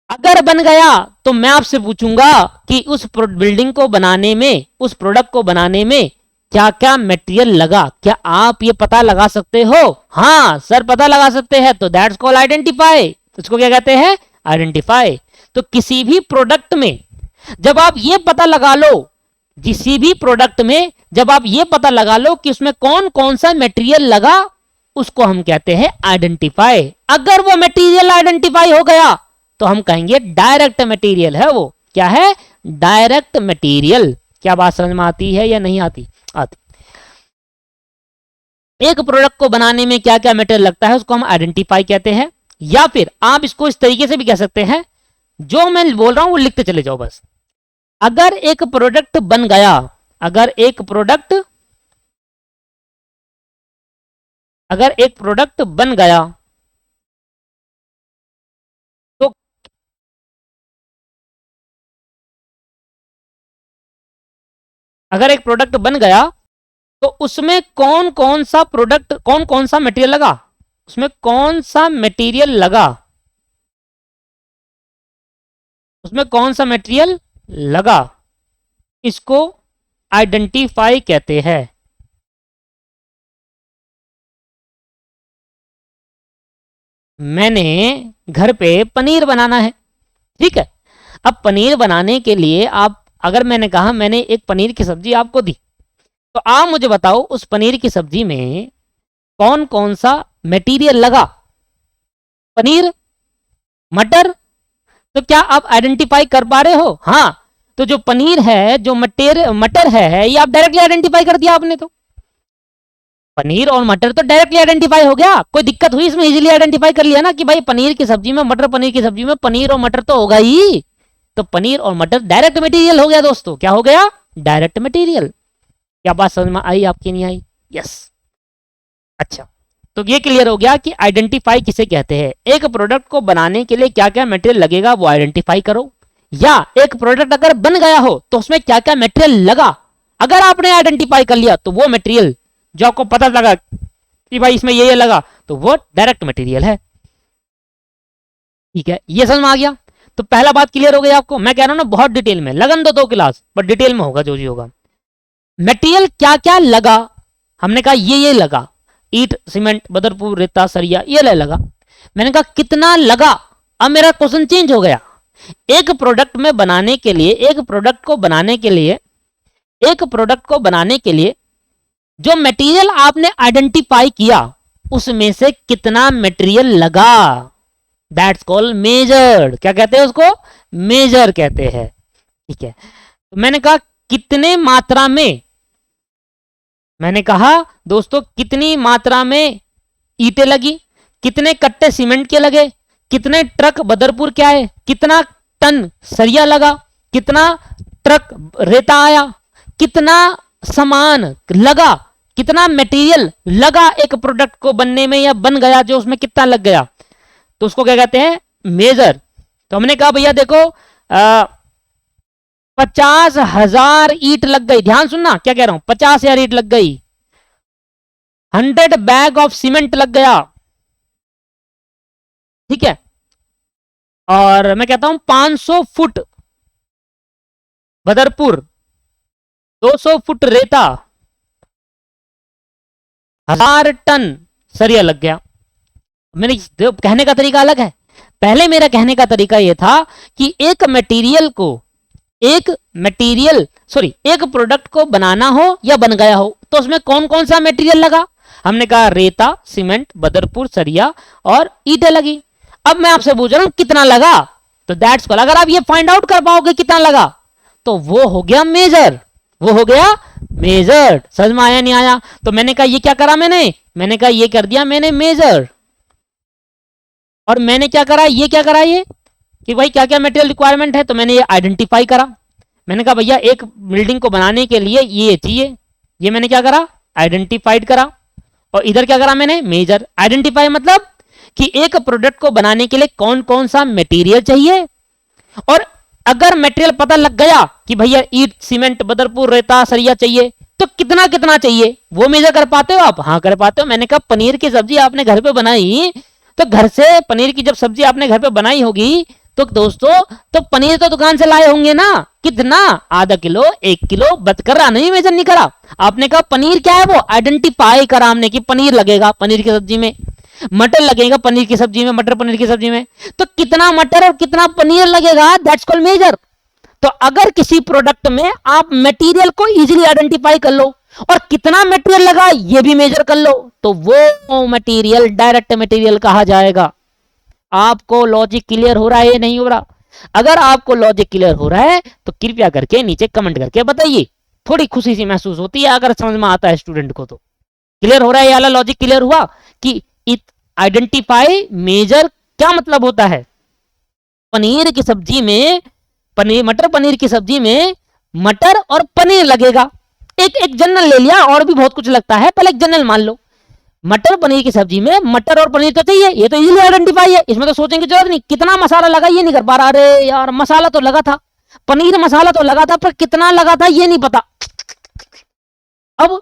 अगर बन गया तो मैं आपसे पूछूंगा कि उस बिल्डिंग को बनाने में, उस प्रोडक्ट को बनाने में क्या क्या मटेरियल लगा। क्या आप ये पता लगा सकते हो? हाँ सर पता लगा सकते हैं। तो दैट्स कॉल्ड आइडेंटिफाई। इसको क्या कहते हैं? आइडेंटिफाई। तो किसी भी प्रोडक्ट में जब आप ये पता लगा लो, किसी भी प्रोडक्ट में जब आप ये पता लगा लो कि उसमें कौन कौन सा मटेरियल लगा, उसको हम कहते हैं आइडेंटिफाई। अगर वो मटेरियल आइडेंटिफाई हो गया तो हम कहेंगे डायरेक्ट मटेरियल है वो। क्या है? Direct material. क्या बात समझ में आती है या नहीं आती? आती। एक प्रोडक्ट को बनाने में क्या क्या मटेरियल लगता है उसको हम आइडेंटिफाई कहते हैं। या फिर आप इसको इस तरीके से भी कह सकते हैं, जो मैं बोल रहा हूं वो लिखते चले जाओ बस। अगर एक प्रोडक्ट बन गया, अगर एक प्रोडक्ट बन गया तो अगर एक प्रोडक्ट बन गया तो उसमें कौन कौन सा प्रोडक्ट, कौन कौन सा मटेरियल लगा, उसमें कौन सा मटेरियल लगा, उसमें कौन सा मटेरियल लगा, इसको आइडेंटिफाई कहते हैं। मैंने घर पे पनीर बनाना है, ठीक है। अब पनीर बनाने के लिए आप, अगर मैंने कहा मैंने एक पनीर की सब्जी आपको दी, तो आप मुझे बताओ उस पनीर की सब्जी में कौन कौन सा मटेरियल लगा? पनीर, मटर। तो क्या आप आइडेंटिफाई कर पा रहे हो? हाँ। तो जो पनीर है, जो मटर है, ये आप डायरेक्टली आइडेंटिफाई कर दिया आपने। तो पनीर और मटर तो डायरेक्टली आइडेंटिफाई हो गया। कोई दिक्कत हुई इसमें? इजीली आइडेंटिफाई कर लिया ना कि भाई पनीर की सब्जी में, मटर पनीर की सब्जी में पनीर और मटर तो होगा ही। तो पनीर और मटर डायरेक्ट मटेरियल हो गया दोस्तों। क्या हो गया? Direct material. क्या बात समझ में आई आपकी? नहीं आई? यस। अच्छा, तो ये क्लियर हो गया कि आइडेंटिफाई किसे कहते हैं। एक प्रोडक्ट को बनाने के लिए क्या क्या मटेरियल लगेगा वो आइडेंटिफाई करो, या एक प्रोडक्ट अगर बन गया हो तो उसमें क्या क्या मटेरियल लगा, अगर आपने आइडेंटिफाई कर लिया तो वो मटेरियल जो आपको पता लगा कि भाई इसमें ये लगा, तो वो डायरेक्ट मटेरियल है। ठीक है, ये समझ में आ गया। तो पहला बात क्लियर हो गई आपको। मैं कह रहा हूं ना बहुत डिटेल में, लगन दो क्लास, बट डिटेल में होगा जो जी होगा। मटेरियल क्या क्या लगा, हमने कहा ये लगा, ईट, सीमेंट, बदरपुर, रेता, सरिया, ये लगा। मैंने कहा कितना लगा। अब मेरा क्वेश्चन चेंज हो गया। एक प्रोडक्ट में बनाने के लिए, एक प्रोडक्ट को बनाने के लिए, एक प्रोडक्ट को बनाने के लिए जो मटेरियल आपने आइडेंटिफाई किया उसमें से कितना मटेरियल लगा, दैट्स कॉल्ड मेजर्ड। क्या कहते हैं उसको? मेजर कहते हैं। ठीक है, तो मैंने कहा कितने मात्रा में, मैंने कहा दोस्तों कितनी मात्रा में ईंटें लगी, कितने कट्टे सीमेंट के लगे, कितने ट्रक बदरपुर क्या है, कितना टन सरिया लगा, कितना ट्रक रेता आया, कितना सामान लगा, कितना मटेरियल लगा एक प्रोडक्ट को बनने में या बन गया जो उसमें कितना लग गया, तो उसको क्या कहते हैं? मेजर। तो हमने कहा भैया देखो 50,000 ईंट लग गई। ध्यान सुनना क्या कह रहा हूं, 50,000 ईंट लग गई, 100 बैग ऑफ सीमेंट लग गया, ठीक है। और मैं कहता हूं 500 फुट बदरपुर, 200 फुट रेता, 1000 टन सरिया लग गया। मेरे कहने का तरीका अलग है। पहले मेरा कहने का तरीका यह था कि एक मटेरियल को एक मटेरियल सॉरी एक प्रोडक्ट को बनाना हो या बन गया हो तो उसमें कौन कौन सा मटेरियल लगा? हमने कहा रेता, सीमेंट, बदरपुर, सरिया और ईंटें लगी। अब मैं आपसे पूछ रहा हूं कितना लगा, तो दैट्स कॉल, अगर आप ये फाइंड आउट कर पाओगे कितना लगा तो वो हो गया मेजर, वो हो गया मेजर्ड। समझ में आया नहीं आया? तो मैंने कहा ये क्या करा, मैंने कहा ये कर दिया मैंने मेजर, और मैंने क्या करा, ये क्या करा, ये कि भाई क्या क्या मटेरियल रिक्वायरमेंट है, तो मैंने ये आइडेंटिफाई करा। मैंने कहा भैया एक बिल्डिंग को बनाने के लिए ये चाहिए, ये मैंने क्या करा, आइडेंटिफाइड करा। और इधर क्या करा मैंने, मेजर। आइडेंटिफाई मतलब कि एक प्रोडक्ट को बनाने के लिए कौन कौन सा मटेरियल चाहिए, और अगर मटेरियल पता लग गया कि भैया ईंट, सीमेंट, बदरपुर, रेता, सरिया चाहिए तो कितना कितना चाहिए वो मेजर कर पाते हो आप? हाँ कर पाते हो। मैंने कहा पनीर की सब्जी आपने घर पे बनाई तो घर से पनीर की जब सब्जी आपने घर पे बनाई होगी तो दोस्तों तो पनीर तो दुकान से लाए होंगे ना, कितना, आधा किलो, 1 किलो, बच कर रहा नहीं, मेजर नहीं करा। आपने कहा पनीर क्या है, वो आइडेंटिफाई करा हमने कि पनीर लगेगा पनीर की सब्जी में, मटर लगेगा पनीर की सब्जी में, मटर पनीर की सब्जी में, तो कितना मटर और कितना पनीर लगेगा, दैट्स कॉल्ड मेजर। तो अगर किसी प्रोडक्ट में आप मटेरियल को इजीली आइडेंटिफाई कर लो और कितना मटेरियल लगा ये भी मेजर कर लो तो वो मटेरियल डायरेक्ट मटेरियल कहा जाएगा। आपको लॉजिक क्लियर हो रहा है या नहीं हो रहा? अगर आपको लॉजिक क्लियर हो रहा है तो कृपया करके नीचे कमेंट करके बताइए, थोड़ी खुशी सी महसूस होती है अगर समझ में आता है स्टूडेंट को। तो क्लियर हो रहा है, ये वाला लॉजिक क्लियर हुआ कि आइडेंटिफाई मेजर क्या मतलब होता है। पनीर की सब्जी में मटर पनीर की सब्जी में मटर और पनीर लगेगा, एक जनरल ले लिया, और भी बहुत कुछ लगता है, पहले एक जनरल मान लो। मटर पनीर की सब्जी में मटर और पनीर तो चाहिए, ये तो इजीली आइडेंटिफाई है, इसमें तो सोचने की जरूरत नहीं। कितना मसाला लगा ये नहीं कर पा रहा, अरे यार मसाला तो लगा था, पनीर मसाला तो लगा था, पर कितना लगा था ये नहीं पता। अब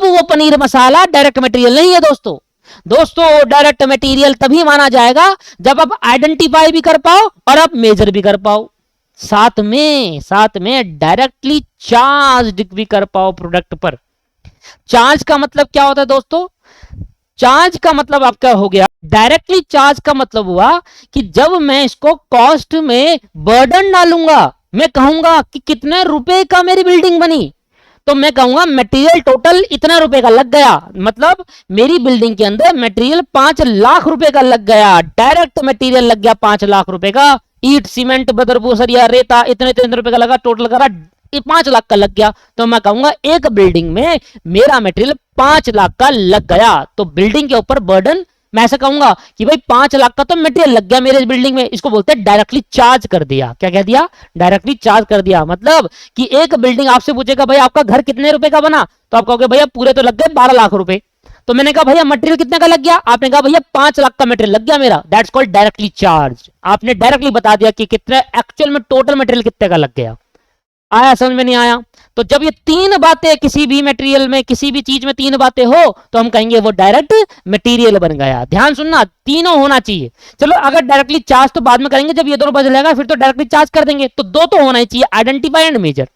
वो पनीर मसाला डायरेक्ट मटेरियल नहीं है दोस्तों। डायरेक्ट मटेरियल तभी माना जाएगा जब आप आइडेंटिफाई भी कर पाओ और आप मेजर भी कर पाओ, साथ में डायरेक्टली चार्ज भी कर पाओ प्रोडक्ट पर। चार्ज का मतलब क्या होता है दोस्तों? चार्ज का मतलब आपका हो गया, डायरेक्टली चार्ज का मतलब हुआ कि जब मैं इसको कॉस्ट में बर्डन डालूंगा, मैं कहूंगा कि कितने रुपए का मेरी बिल्डिंग बनी, तो मैं कहूंगा मटेरियल टोटल इतना रुपए का लग गया, मतलब मेरी बिल्डिंग के अंदर मटेरियल 5 लाख रुपए का लग गया, डायरेक्ट मटेरियल लग गया 5 लाख रुपए का। ईट, सीमेंट, बदरपुर, सरिया, रेता इतने इतने रुपए का लगा, टोटल करा 5 लाख का लग गया, तो मैं कहूंगा एक बिल्डिंग में मेरा मटेरियल 5 लाख का लग गया। तो बिल्डिंग के ऊपर बर्डन मैं ऐसा कहूंगा कि भाई 5 लाख का तो मटेरियल लग गया मेरे बिल्डिंग में, इसको बोलते हैं डायरेक्टली चार्ज कर दिया। क्या कह दिया? डायरेक्टली चार्ज कर दिया। मतलब कि एक बिल्डिंग आपसे पूछेगा भाई आपका घर कितने रुपए का बना, तो आप कहोगे भैया पूरे तो लग गए 12 लाख रुपए। तो मैंने कहा भैया मटेरियल कितने का लग गया, आपने कहा भैया 5 लाख का मटेरियल लग गया मेरा, दैट्स कॉल्ड डायरेक्टली चार्ज। आपने डायरेक्टली बता दिया कि कितने एक्चुअल में टोटल मटेरियल कितने का लग गया। आया समझ में नहीं आया? तो जब ये 3 बातें किसी भी मटेरियल में, किसी भी चीज में 3 बातें हो तो हम कहेंगे वो डायरेक्ट मटेरियल बन गया। ध्यान सुनना, तीनों होना चाहिए। चलो अगर डायरेक्टली चार्ज तो बाद में करेंगे, जब ये दोनों बदलेगा फिर तो डायरेक्टली चार्ज कर देंगे, तो 2 तो होना ही चाहिए, आइडेंटिफाई एंड मेजर।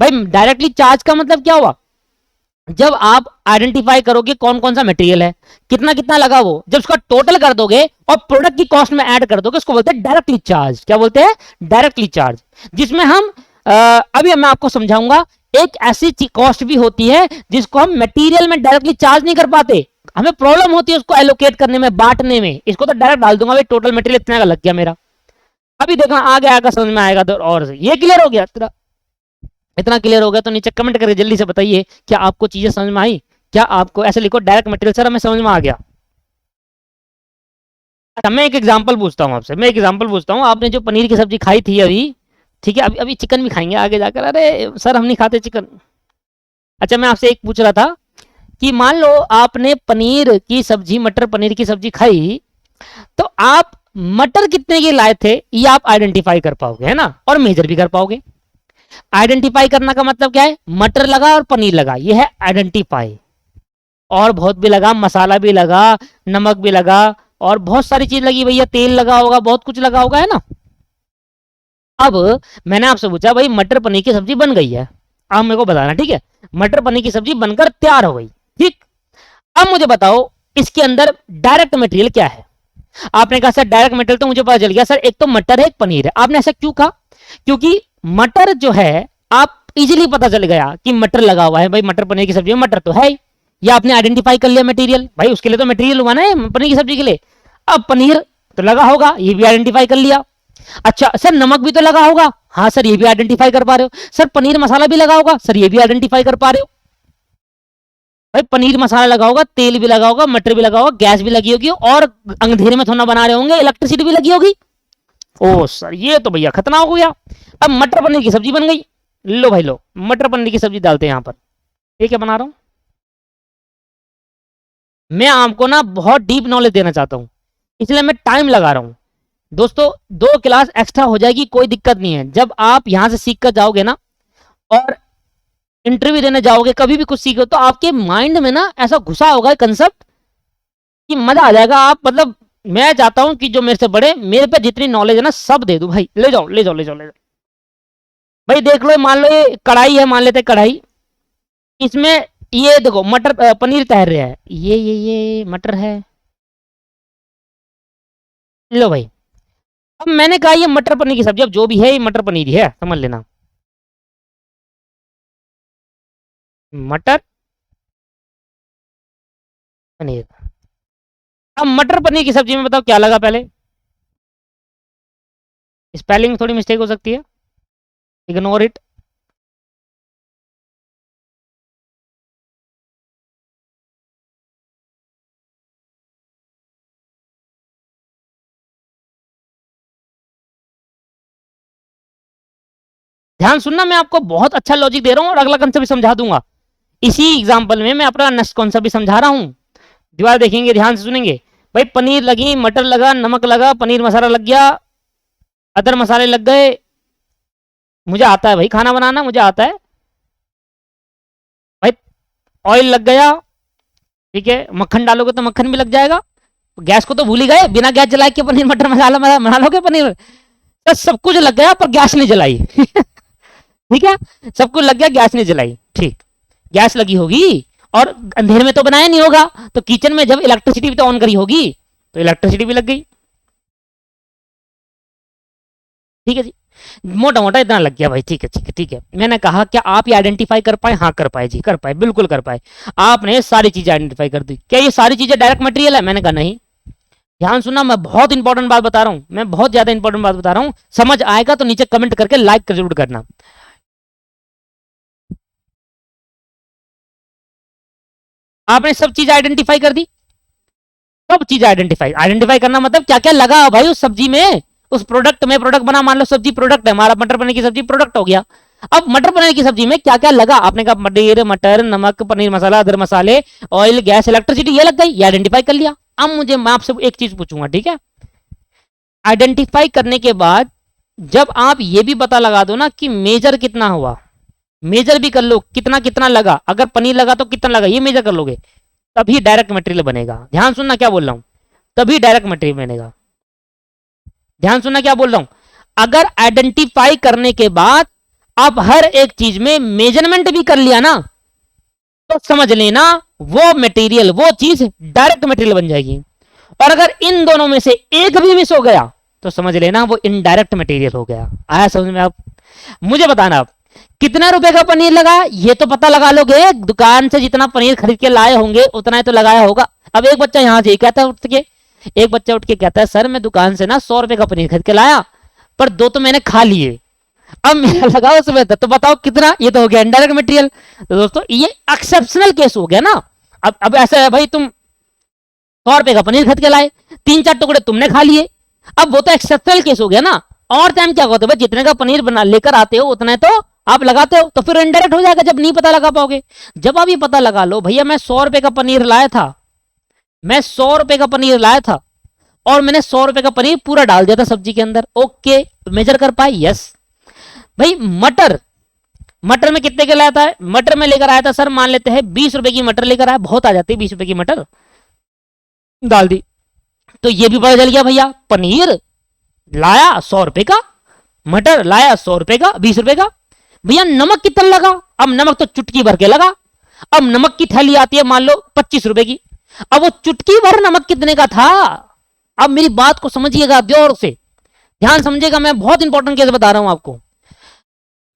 भाई डायरेक्टली चार्ज का मतलब क्या हुआ? जब आप आइडेंटिफाई करोगे कौन कौन सा मटेरियल है, कितना कितना लगा, वो जब उसका टोटल कर दोगे और प्रोडक्ट की कॉस्ट में ऐड कर दोगे, उसको बोलते हैं डायरेक्टली चार्ज। क्या बोलते हैं? Directly charge. जिसमें हम अभी मैं आपको समझाऊंगा, एक ऐसी कॉस्ट भी होती है जिसको हम मटेरियल में डायरेक्टली चार्ज नहीं कर पाते, हमें प्रॉब्लम होती है उसको एलोकेट करने में, बांटने में। इसको तो डायरेक्ट डाल दूंगा भाई टोटल मटेरियल इतना का लग गया मेरा। अभी देखना आगे आगे समझ में आएगा। तो और ये क्लियर हो गया, इतना क्लियर हो गया तो नीचे कमेंट करके जल्दी से बताइए क्या आपको चीजें समझ में आई। क्या आपको ऐसे लिखो डायरेक्ट मटेरियल सर हमें समझ में आ गया। अच्छा मैं एक एग्जांपल पूछता हूँ आपसे, आपने जो पनीर की सब्जी खाई थी अभी, ठीक है, अभी चिकन भी खाएंगे आगे जाकर। अरे सर हम नहीं खाते चिकन। अच्छा मैं आपसे एक पूछ रहा था कि मान लो आपने पनीर की सब्जी, मटर पनीर की सब्जी खाई, तो आप मटर कितने के लाए थे ये आप आइडेंटिफाई कर पाओगे, है ना, और मेजर भी कर पाओगे। आइडेंटिफाई करना का मतलब क्या है? मटर लगा और पनीर लगा, ये है आइडेंटिफाई। और बहुत भी लगा, मसाला भी लगा, नमक भी लगा, और बहुत सारी चीज लगी भैया, तेल लगा होगा, बहुत कुछ लगा होगा, है ना। अब मैंने आपसे पूछा भाई मटर पनीर की सब्जी बन गई है, आप मेरे को बताना, ठीक है, मटर पनीर की सब्जी बनकर तैयार हो गई, ठीक। अब मुझे बताओ इसके अंदर डायरेक्ट मटेरियल क्या है। आपने कहा सर डायरेक्ट मटेरियल तो मुझे पता चल गया सर, एक तो मटर है एक पनीर है। आपने ऐसा क्यों कहा? क्योंकि मटर जो है आप इजीली पता चल गया कि मटर लगा हुआ है भाई, मटर पनीर की सब्जी में मटर तो है ही, या आपने आइडेंटिफाई कर लिया मटेरियल, भाई उसके लिए तो मटेरियल हुआ ना पनीर की सब्जी के लिए। अब पनीर तो लगा होगा, ये भी आइडेंटिफाई कर लिया। अच्छा सर नमक भी तो लगा होगा, हाँ सर ये भी आइडेंटिफाई कर पा रहे हो। सर पनीर मसाला भी लगा होगा, सर ये भी आइडेंटिफाई कर पा रहे हो। भाई पनीर मसाला लगा होगा, तेल भी लगा होगा, मटर भी लगा होगा, गैस भी लगी होगी, और अंधेरे में थोड़ा बना रहे होंगे, इलेक्ट्रिसिटी भी लगी होगी। ओ सर ये तो भैया खतरनाक हो गया। अब मटर पनीर की सब्जी बन गई। लो भाई लो, मटर पनीर की सब्जी डालते हैं यहां पर। ये क्या बना रहा हूं मैं, आपको ना बहुत डीप नॉलेज देना चाहता हूं, इसलिए मैं टाइम लगा रहा हूं। दोस्तों 2 क्लास एक्स्ट्रा हो जाएगी, कोई दिक्कत नहीं है। जब आप यहां से सीख कर जाओगे ना और इंटरव्यू देने जाओगे, कभी भी कुछ सीखो, तो आपके माइंड में ना ऐसा घुसा होगा कंसेप्ट कि मजा आ जाएगा। आप मतलब मैं चाहता हूं कि जो मेरे से बड़े, मेरे पे जितनी नॉलेज है ना सब दे दूं भाई। ले जाओ ले जाओ ले जाओ ले जाओ भाई। देख लो, मान लो ये कढ़ाई है, मान लेते हैं कढ़ाई, इसमें ये देखो मटर पनीर तैर रहा है, ये मटर है। लो भाई, अब मैंने कहा ये मटर पनीर की सब्जी, अब जो भी है ये मटर पनीर ही है, समझ लेना। मटर पनीर। अब मटर पनीर की सब्जी में बताओ क्या लगा पहले। स्पेलिंग थोड़ी मिस्टेक हो सकती है, इग्नोर इट। ध्यान सुनना, मैं आपको बहुत अच्छा लॉजिक दे रहा हूं और अगला कंसेप्ट भी समझा दूंगा। इसी एग्जांपल में मैं अपना नेक्स्ट कॉन्सेप्ट भी समझा रहा हूं। दीवार देखेंगे, ध्यान से सुनेंगे। भाई पनीर लगी, मटर लगा, नमक लगा, पनीर मसाला लग गया, अदर मसाले लग गए। मुझे आता है भाई खाना बनाना, मुझे आता है भाई। ऑयल लग गया, ठीक है, मक्खन डालोगे तो मक्खन भी लग जाएगा। गैस को तो भूल ही गए, बिना गैस जलाए के पनीर मटर मसाला बना लोगे पनीर। तो सब कुछ लग गया पर गैस नहीं जलाई ठीक है, सब कुछ लग गया, गैस नहीं जलाई। ठीक, गैस लगी होगी और अंधेरे में तो बनाया नहीं होगा, तो किचन में जब इलेक्ट्रिसिटी भी तो ऑन करी होगी, तो इलेक्ट्रिसिटी भी लग गई। ठीक है जी, मोटा मोटा इतना लग गया भाई। ठीक है ठीक है ठीक है। मैंने कहा क्या आप ये आइडेंटिफाई कर पाए? हाँ कर पाए जी, कर पाए, बिल्कुल कर पाए। आपने सारी चीजें आइडेंटिफाई कर दी। क्या ये सारी चीजें डायरेक्ट मटेरियल है? मैंने कहा नहीं। ध्यान सुनना, मैं बहुत इंपॉर्टेंट बात बता रहा हूं, मैं बहुत ज्यादा इंपॉर्टेंट बात बता रहा हूं। समझ आएगा तो नीचे कमेंट करके लाइक कर जरूर करना। आपने सब चीज आइडेंटिफाई कर दी, सब चीज आइडेंटिफाई। आइडेंटिफाई करना मतलब क्या क्या लगा भाई उस सब्जी में, उस प्रोडक्ट में। प्रोडक्ट बना, मान लो सब्जी प्रोडक्ट है हमारा, मटर पनीर की सब्जी प्रोडक्ट हो गया। अब मटर पनीर की सब्जी में क्या क्या लगा? आपने कहा पनीर, मटर, नमक, पनीर मसाला, अदर मसाले, ऑयल, गैस, इलेक्ट्रिसिटी, ये लग गई, ये आइडेंटिफाई कर लिया। अब मुझे, मैं आपसे एक चीज पूछूंगा, ठीक है? आइडेंटिफाई करने के बाद जब आप ये भी पता लगा दो ना कि मेजर कितना हुआ, मेजर भी कर लो कितना कितना लगा, अगर पनीर लगा तो कितना लगा, ये मेजर कर लोगे, तभी डायरेक्ट मटेरियल बनेगा। ध्यान सुनना क्या बोल रहा हूं, तभी डायरेक्ट मटेरियल बनेगा। ध्यान सुनना क्या बोल रहा हूं, अगर आइडेंटिफाई करने के बाद आप हर एक चीज में मेजरमेंट भी कर लिया ना, तो समझ लेना वो मटेरियल, वो चीज डायरेक्ट मटेरियल बन जाएगी। और अगर इन दोनों में से एक भी मिस हो गया तो समझ लेना वो इनडायरेक्ट मटेरियल हो गया। आया समझ में? आप मुझे बताना, आप कितने रुपए का पनीर लगा ये तो पता लगा लोगे, दुकान से जितना पनीर खरीद के लाए होंगे उतना ही तो लगाया होगा। अब एक बच्चा यहां से कहता है उठ के, एक बच्चा उठ के कहता है सर मैं दुकान से ना 100 रुपए का पनीर खरीद के लाया, पर 2 तो मैंने खा लिए, अब मेरा लगा उसमें तो बताओ कितना, ये तो हो गया इनडायरेक्ट मटेरियल। तो दोस्तों ये एक्सेप्शनल केस हो गया ना। अब ऐसा है भाई, तुम 100 रुपए का पनीर खरीद के लाए, 3-4 टुकड़े तुमने खा लिए, अब वो तो एक्सेप्शनल केस हो गया ना। और टाइम क्या होता है भाई, जितने का पनीर बना लेकर आते हो उतने तो आप लगाते हो, तो फिर इनडायरेक्ट हो जाएगा जब नहीं पता लगा पाओगे। जब आप ये पता लगा लो भैया मैं 100 रुपए का पनीर लाया था, मैं 100 रुपए का पनीर लाया था और मैंने 100 रुपए का पनीर पूरा डाल दिया था सब्जी के अंदर, ओके मेजर कर पाए, यस। भाई मटर, मटर में कितने के लाया था? मटर में लेकर आया था सर, मान लेते हैं 20 रुपए की मटर लेकर आया, बहुत आ जाती है 20 रुपए की मटर, डाल दी, तो ये भी पता चल गया भैया पनीर लाया 100 रुपए का, मटर लाया 100 रुपए का, 20 रुपए का। भैया नमक कितना लगा? अब नमक तो चुटकी भर के लगा। अब नमक की थैली आती है मान लो 25 रुपए की, अब वो चुटकी भर नमक कितने का था? अब मेरी बात को समझिएगा, गौर से ध्यान समझिएगा, मैं बहुत इंपॉर्टेंट केस बता रहा हूं आपको।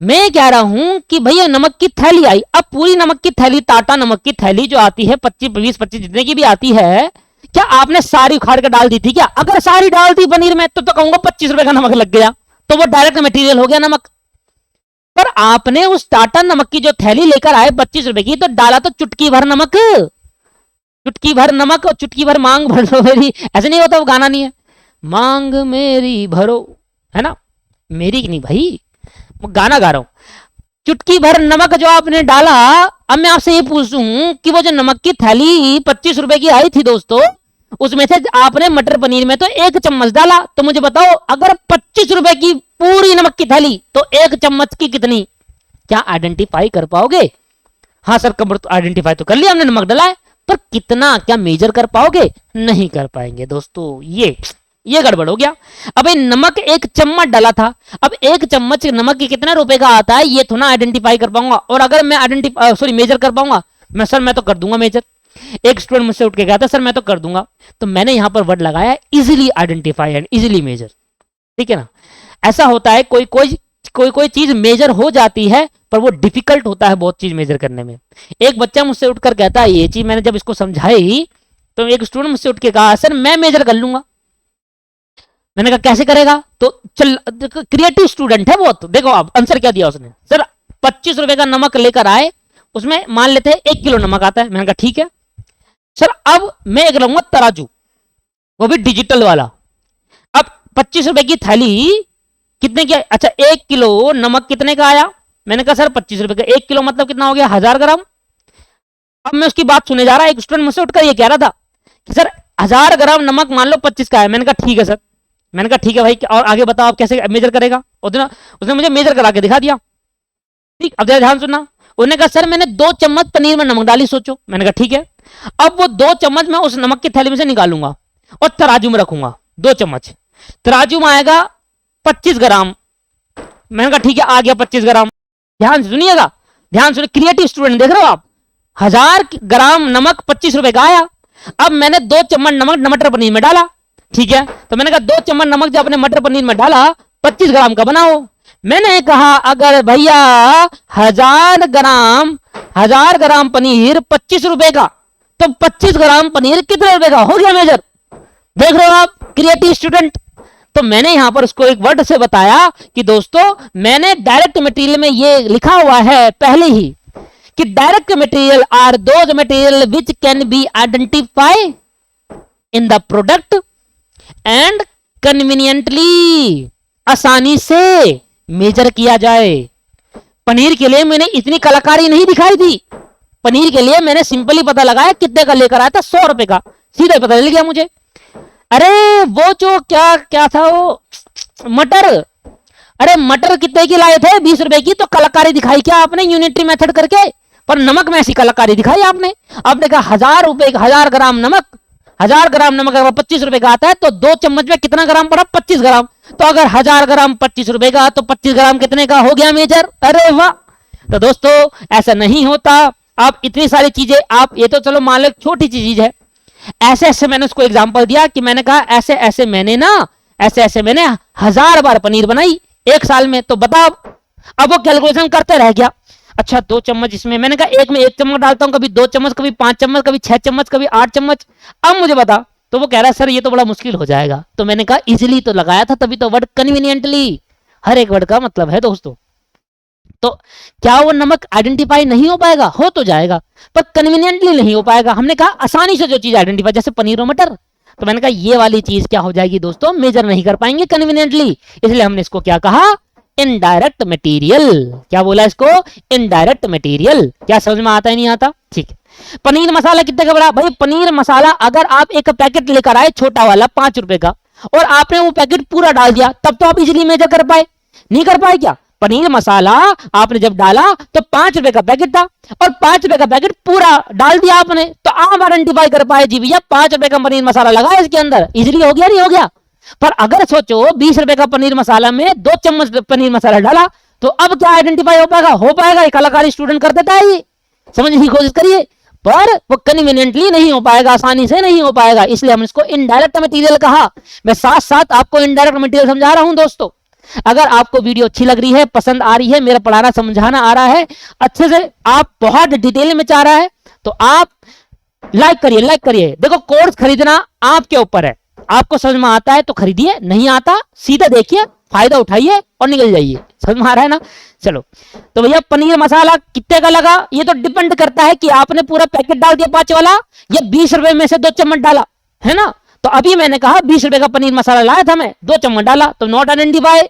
मैं कह रहा हूं कि भैया नमक की थैली आई, अब पूरी नमक की थैली, टाटा नमक की थैली जो आती है 25 जितने की भी आती है, क्या आपने सारी उखाड़ कर डाल दी थी क्या? अगर सारी डाल दी पनीर में तो कहूंगा 25 रुपए का नमक लग गया, तो वो डायरेक्ट मटेरियल हो गया नमक। पर आपने उस टाटा नमक की जो थैली लेकर आए 25 रुपए की, तो डाला तो चुटकी भर नमक, चुटकी भर नमक और चुटकी भर मांग भर लो मेरी, ऐसे नहीं होता, वो गाना नहीं है, मांग मेरी भरो, है ना, मेरी की नहीं भाई, वो गाना गा रहा हूं। चुटकी भर नमक जो आपने डाला, अब मैं आपसे ये पूछूं कि वो जो नमक की थैली 25 रुपए की आई थी दोस्तों, उसमें से आपने मटर पनीर में तो 1 चम्मच डाला, तो मुझे बताओ अगर 25 रुपए की पूरी नमक की थैली तो 1 चम्मच की कितनी, क्या आइडेंटिफाई कर पाओगे? हाँ सर कमर तो आइडेंटिफाई तो कर लिया हमने, नमक डाला है, पर कितना क्या मेजर कर पाओगे? नहीं कर पाएंगे दोस्तों, ये गड़बड़ हो गया। अब नमक 1 चम्मच डाला था, अब 1 चम्मच नमक की कितना रुपए का आता है, ये तो ना आइडेंटिफाई कर पाऊंगा, और अगर मैं मेजर कर पाऊंगा, मैं तो कर दूंगा मेजर। एक स्टूडेंट मुझसे उठ के गया था, सर मैं तो कर दूंगा, तो मैंने यहां पर वर्ड लगाया easily identify and easily measure, ठीक है ना। ऐसा होता है कोई चीज मेजर हो जाती है, पर वो डिफिकल्ट होता है बहुत चीज मेजर करने में। एक बच्चा मुझसे उठकर कहता है ये चीज, मैंने जब इसको समझाई तो एक स्टूडेंट मुझसे उठ के कहा सर मैं मेजर कर लूंगा। मैंने कहा कैसे करेगा? तो चल, क्रिएटिव स्टूडेंट है बहुत, देखो आप आंसर क्या दिया उसने, सर 25 रुपए का नमक लेकर आए, उसमें मान लेते हैं 1 किलो नमक आता है। मैंने कहा ठीक है सर, अब मैं एक लूंगा तराजू, वो भी डिजिटल वाला। अब 25 रुपए की थैली कितने की? अच्छा 1 किलो नमक कितने का आया? मैंने कहा सर 25 रुपए का, 1 किलो मतलब कितना हो गया? 1000 ग्राम। अब मैं उसकी बात सुने जा रहा, एक स्टूडेंट मुझसे उठकर ये कह रहा था कि सर 1000 ग्राम नमक मान लो 25 का है। मैंने कहा ठीक है सर, मैंने कहा ठीक है भाई, और आगे बताओ आप कैसे मेजर करेगा? उसने मुझे मेजर करा के दिखा दिया। ठीक, अब जरा ध्यान सुनना। उसने कहा सर मैंने 2 चम्मच पनीर में नमक डाली, सोचो। मैंने कहा ठीक है, अब वो 2 चम्मच मैं उस नमक की थैली में से निकालूंगा और तराजू में रखूंगा, 2 चम्मच तराजू में आएगा 25 ग्राम। मैंने कहा ठीक है, आ गया 25 ग्राम। ध्यान सुनिएगा, ध्यान सुनिए, क्रिएटिव स्टूडेंट देख रहे हो आप, 1000 ग्राम नमक 25 रुपए का आया। अब मैंने 2 चम्मच नमक मटर पनीर में डाला, ठीक है, तो मैंने कहा 2 चम्मच नमक जो अपने मटर पनीर में डाला 25 ग्राम का बनाओ। मैंने कहा अगर भैया 1000 ग्राम पनीर 25 रुपए का, तो 25 ग्राम पनीर कितने रुपए का हो गया मेजर? देख रहे हो आप, क्रिएटिव स्टूडेंट। तो मैंने यहां पर उसको एक वर्ड से बताया कि दोस्तों मैंने डायरेक्ट मटेरियल में ये लिखा हुआ है पहले ही कि direct material are those material which can be identify in the product and conveniently, आसानी से मेजर किया जाए। पनीर के लिए मैंने इतनी कलाकारी नहीं दिखाई थी, पनीर के लिए मैंने सिंपली पता लगाया कितने का लेकर आया था, 100 रुपए का, सीधे पता चल गया मुझे। अरे वो जो क्या क्या था वो मटर, अरे मटर कितने की लाए थे? 20 रुपए की, तो कलाकारी दिखाई क्या आपने यूनिटरी मेथड करके? पर नमक में ऐसी कलाकारी दिखाई आपने कहा 1000 ग्राम नमक, 1000 ग्राम नमक अगर 25 रुपए का आता है तो 2 चम्मच में कितना ग्राम पड़ा? 25 ग्राम। तो अगर 1000 ग्राम 25 रुपए का, तो 25 ग्राम कितने का हो गया मेजर? अरे वाह। तो दोस्तों ऐसा नहीं होता, आप इतनी सारी चीजें, आप ये तो चलो मान लो छोटी सी चीज है, ऐसे ऐसे मैंने उसको एग्जांपल दिया कि मैंने कहा ऐसे ऐसे मैंने 1000 बार पनीर बनाई एक साल में, तो बताओ। अब वो कैलकुलेशन करते रह गया, अच्छा 2 चम्मच इसमें, मैंने कहा एक में 1 चम्मच डालता हूं, कभी 2 चम्मच, कभी 5 चम्मच, कभी 6 चम्मच, कभी 8 चम्मच, अब मुझे बता। तो वो कह रहा है सर ये तो बड़ा मुश्किल हो जाएगा। तो मैंने कहा इजिली तो लगाया था, तभी तो वर्ड कन्वीनियंटली, हर एक वर्ड का मतलब है दोस्तों। तो क्या वो नमक आइडेंटिफाई नहीं हो पाएगा? हो तो जाएगा, पर कन्वीनियंटली नहीं हो पाएगा। हमने कहा आसानी से जो चीज आइडेंटिफाई, जैसे पनीर और मटर, तो मैंने कहा ये वाली चीज क्या हो जाएगी दोस्तों? मेजर नहीं कर पाएंगे कन्वीनियंटली, इसलिए हमने इसको क्या कहा? Indirect material. क्या बोला इसको? Indirect material. क्या समझ में आता है नहीं आता? ठीक है। पनीर मसाला कितने का बड़ा? भाई पनीर मसाला अगर आप एक पैकेट लेकर आए छोटा वाला 5 रुपए का, और आपने वो पैकेट पूरा डाल दिया, तब तो आप इजिली मेजर कर पाए? नहीं कर पाए क्या? पनीर मसाला आपने जब डाला तो 5 रुपए का पैकेट था, और 5 रुपए का पैकेट पूरा डाल दिया आपने, तो आप आइडेंटिफाई कर पाए जी भैया 5 रुपए का पनीर मसाला लगा इसके अंदर, इजिली हो गया नहीं हो गया? पर अगर सोचो 20 रुपए का पनीर मसाला में 2 चम्मच पनीर मसाला डाला, तो अब क्या आइडेंटिफाई हो पाएगा? हो पाएगा? एक कलाकारी स्टूडेंट कर देता है, ये समझने की कोशिश करिए, पर वो कन्वीनियंटली नहीं हो पाएगा, आसानी से नहीं हो पाएगा, इसलिए हम इसको इनडायरेक्ट मटेरियल कहा। मैं साथ साथ आपको इनडायरेक्ट मटेरियल समझा रहा हूं दोस्तों। अगर आपको वीडियो अच्छी लग रही है, पसंद आ रही है, मेरा पढ़ाना समझाना आ रहा है अच्छे से, आप बहुत डिटेल में चाह रहा है, तो आप लाइक करिए, लाइक करिए। देखो कोर्स खरीदना आपके ऊपर है, आपको समझ में आता है तो खरीदिए, नहीं आता सीधा देखिए, फायदा उठाइए और निकल जाइए। समझ में आ रहा है ना? चलो, तो भैया पनीर मसाला कितने का लगा, ये तो डिपेंड करता है कि आपने पूरा पैकेट डाल दिया 5 वाला या 20 रुपए में से 2 चम्मच डाला, है ना? तो अभी मैंने कहा 20 रुपए का पनीर मसाला लाया था मैं, 2 चम्मच डाला, तो not identify,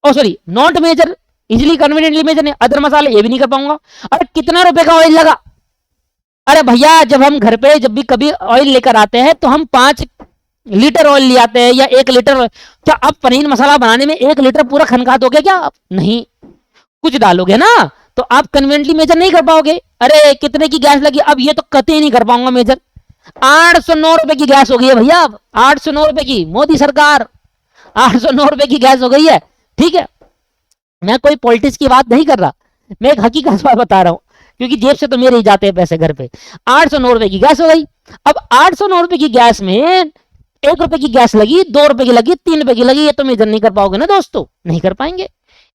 oh sorry not measure, easily conveniently measure नहीं, अदर मसाले ये भी नहीं कर पाऊंगा। अरे कितना रुपए का ऑयल लगा? अरे भैया जब हम घर पे जब भी कभी ऑयल लेकर आते हैं तो हम 5 लीटर ऑयल ले आते हैं या 1 लीटर। क्या आप पनीर मसाला बनाने में 1 लीटर पूरा खनका दोगे क्या? नहीं, कुछ डालोगे ना, तो आप कन्वीनियंटली मेजर नहीं कर पाओगे। अरे कितने की गैस लगी, अब ये तो कतई नहीं कर पाऊंगा मेजर। 809 रुपए की गैस हो गई है भैया, अब 809 रुपए की, मोदी सरकार 809 रुपए की गैस हो गई है। ठीक है, मैं कोई पॉलिटिक्स की बात नहीं कर रहा, मैं एक हकीकत बात बता रहा हूं, क्योंकि जेब से तो मेरे ही जाते हैं पैसे घर पे। 809 रुपए की गैस हो गई। अब 809 रुपए की गैस में 1 रुपए की गैस लगी, 2 रुपए की लगी, 3 रुपए की लगी, ये तो मेजर नहीं कर पाओगे ना दोस्तों, नहीं कर पाएंगे।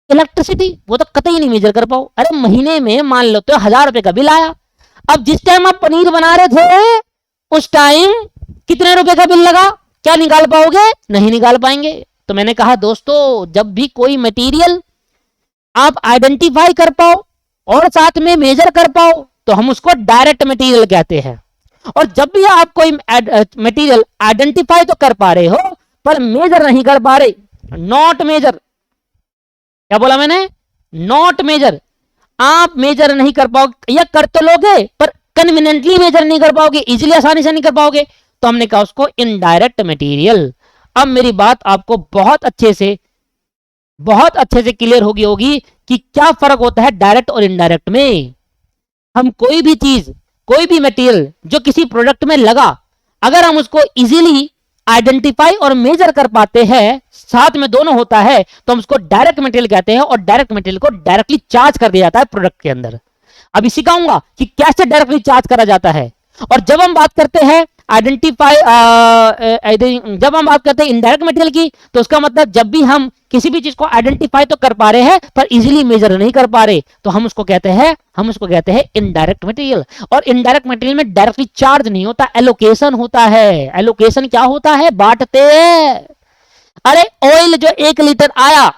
इलेक्ट्रिसिटी वो तो कतई नहीं मेजर कर पाओ। अरे महीने में मान लो तो 1000 रुपए का बिल आया, अब जिस टाइम आप पनीर बना रहे थे उस टाइम कितने रुपए का बिल लगा, क्या निकाल पाओगे? नहीं निकाल पाएंगे। तो मैंने कहा दोस्तों, जब भी कोई मटेरियल आप आइडेंटिफाई कर पाओ और साथ में मेजर कर पाओ तो हम उसको डायरेक्ट मटेरियल कहते हैं। और जब भी आप कोई मटेरियल आइडेंटिफाई तो कर पा रहे हो पर मेजर नहीं कर पा रहे, नॉट मेजर, क्या बोला मैंने? नॉट मेजर, आप मेजर नहीं कर पाओगे या कर तो लोगे पर कन्वीनियंटली मेजर नहीं कर पाओगे, इजीली आसानी से नहीं कर पाओगे, तो हमने कहा उसको इनडायरेक्ट मटेरियल। अब मेरी बात आपको बहुत अच्छे से क्लियर होगी कि क्या फर्क होता है डायरेक्ट और इनडायरेक्ट में। हम कोई भी चीज, कोई भी मटेरियल जो किसी प्रोडक्ट में लगा, अगर हम उसको इजीली आइडेंटिफाई और मेजर कर पाते हैं, साथ में दोनों होता है, तो हम उसको डायरेक्ट मटेरियल कहते हैं और डायरेक्ट मटेरियल को डायरेक्टली चार्ज कर दिया जाता है प्रोडक्ट के अंदर। अभी सिखाऊंगा कि कैसे डायरेक्टली चार्ज करा जाता है। और जब हम बात करते हैं आइडेंटिफाई, जब हम बात करते हैं इनडायरेक्ट मटेरियल की, तो उसका मतलब जब भी हम किसी भी चीज को आइडेंटिफाई तो कर पा रहे हैं पर इजीली मेजर नहीं कर पा रहे, तो हम उसको कहते हैं इनडायरेक्ट मटेरियल। और इनडायरेक्ट मटेरियल में डायरेक्टली चार्ज नहीं होता, एलोकेशन होता है। एलोकेशन क्या होता है? बांटते हैं। अरे ऑयल जो 1 लीटर आया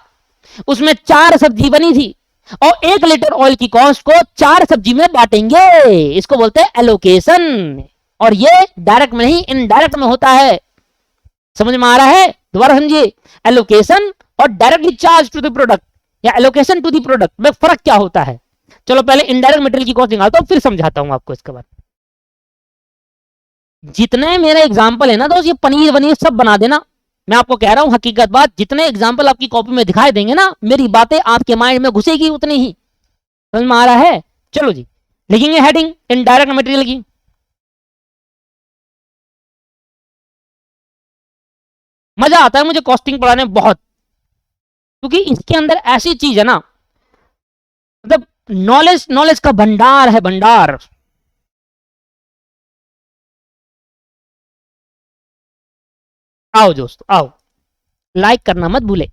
उसमें 4 सब्जी बनी थी और 1 लीटर ऑयल की कॉस्ट को 4 सब्जी में बांटेंगे, इसको बोलते हैं एलोकेशन। और ये डायरेक्ट में नहीं, इनडायरेक्ट में होता है। समझ में आ रहा है? दोबारा समझिए, एलोकेशन और directly charge to the product या एलोकेशन टू द प्रोडक्ट में फर्क क्या होता है। चलो पहले इनडायरेक्ट मटेरियल की कॉस्ट निकालता हूं, फिर समझाता हूं आपको इसके बाद। जितने मेरे एग्जाम्पल है ना दोस्त, ये पनीर वनीर सब बना देना, मैं आपको कह रहा हूं हकीकत बात, जितने एग्जाम्पल आपकी कॉपी में दिखाई देंगे ना, मेरी बातें आपके माइंड में घुसेगी उतनी ही। समझ में आ रहा है? चलो जी, लिखेंगे हेडिंग इनडायरेक्ट मटेरियल की। मजा आता है मुझे कॉस्टिंग पढ़ाने में बहुत, क्योंकि इसके अंदर ऐसी चीज है ना, मतलब नॉलेज का भंडार है, भंडार। आओ दोस्तों आओ, लाइक करना मत भूले,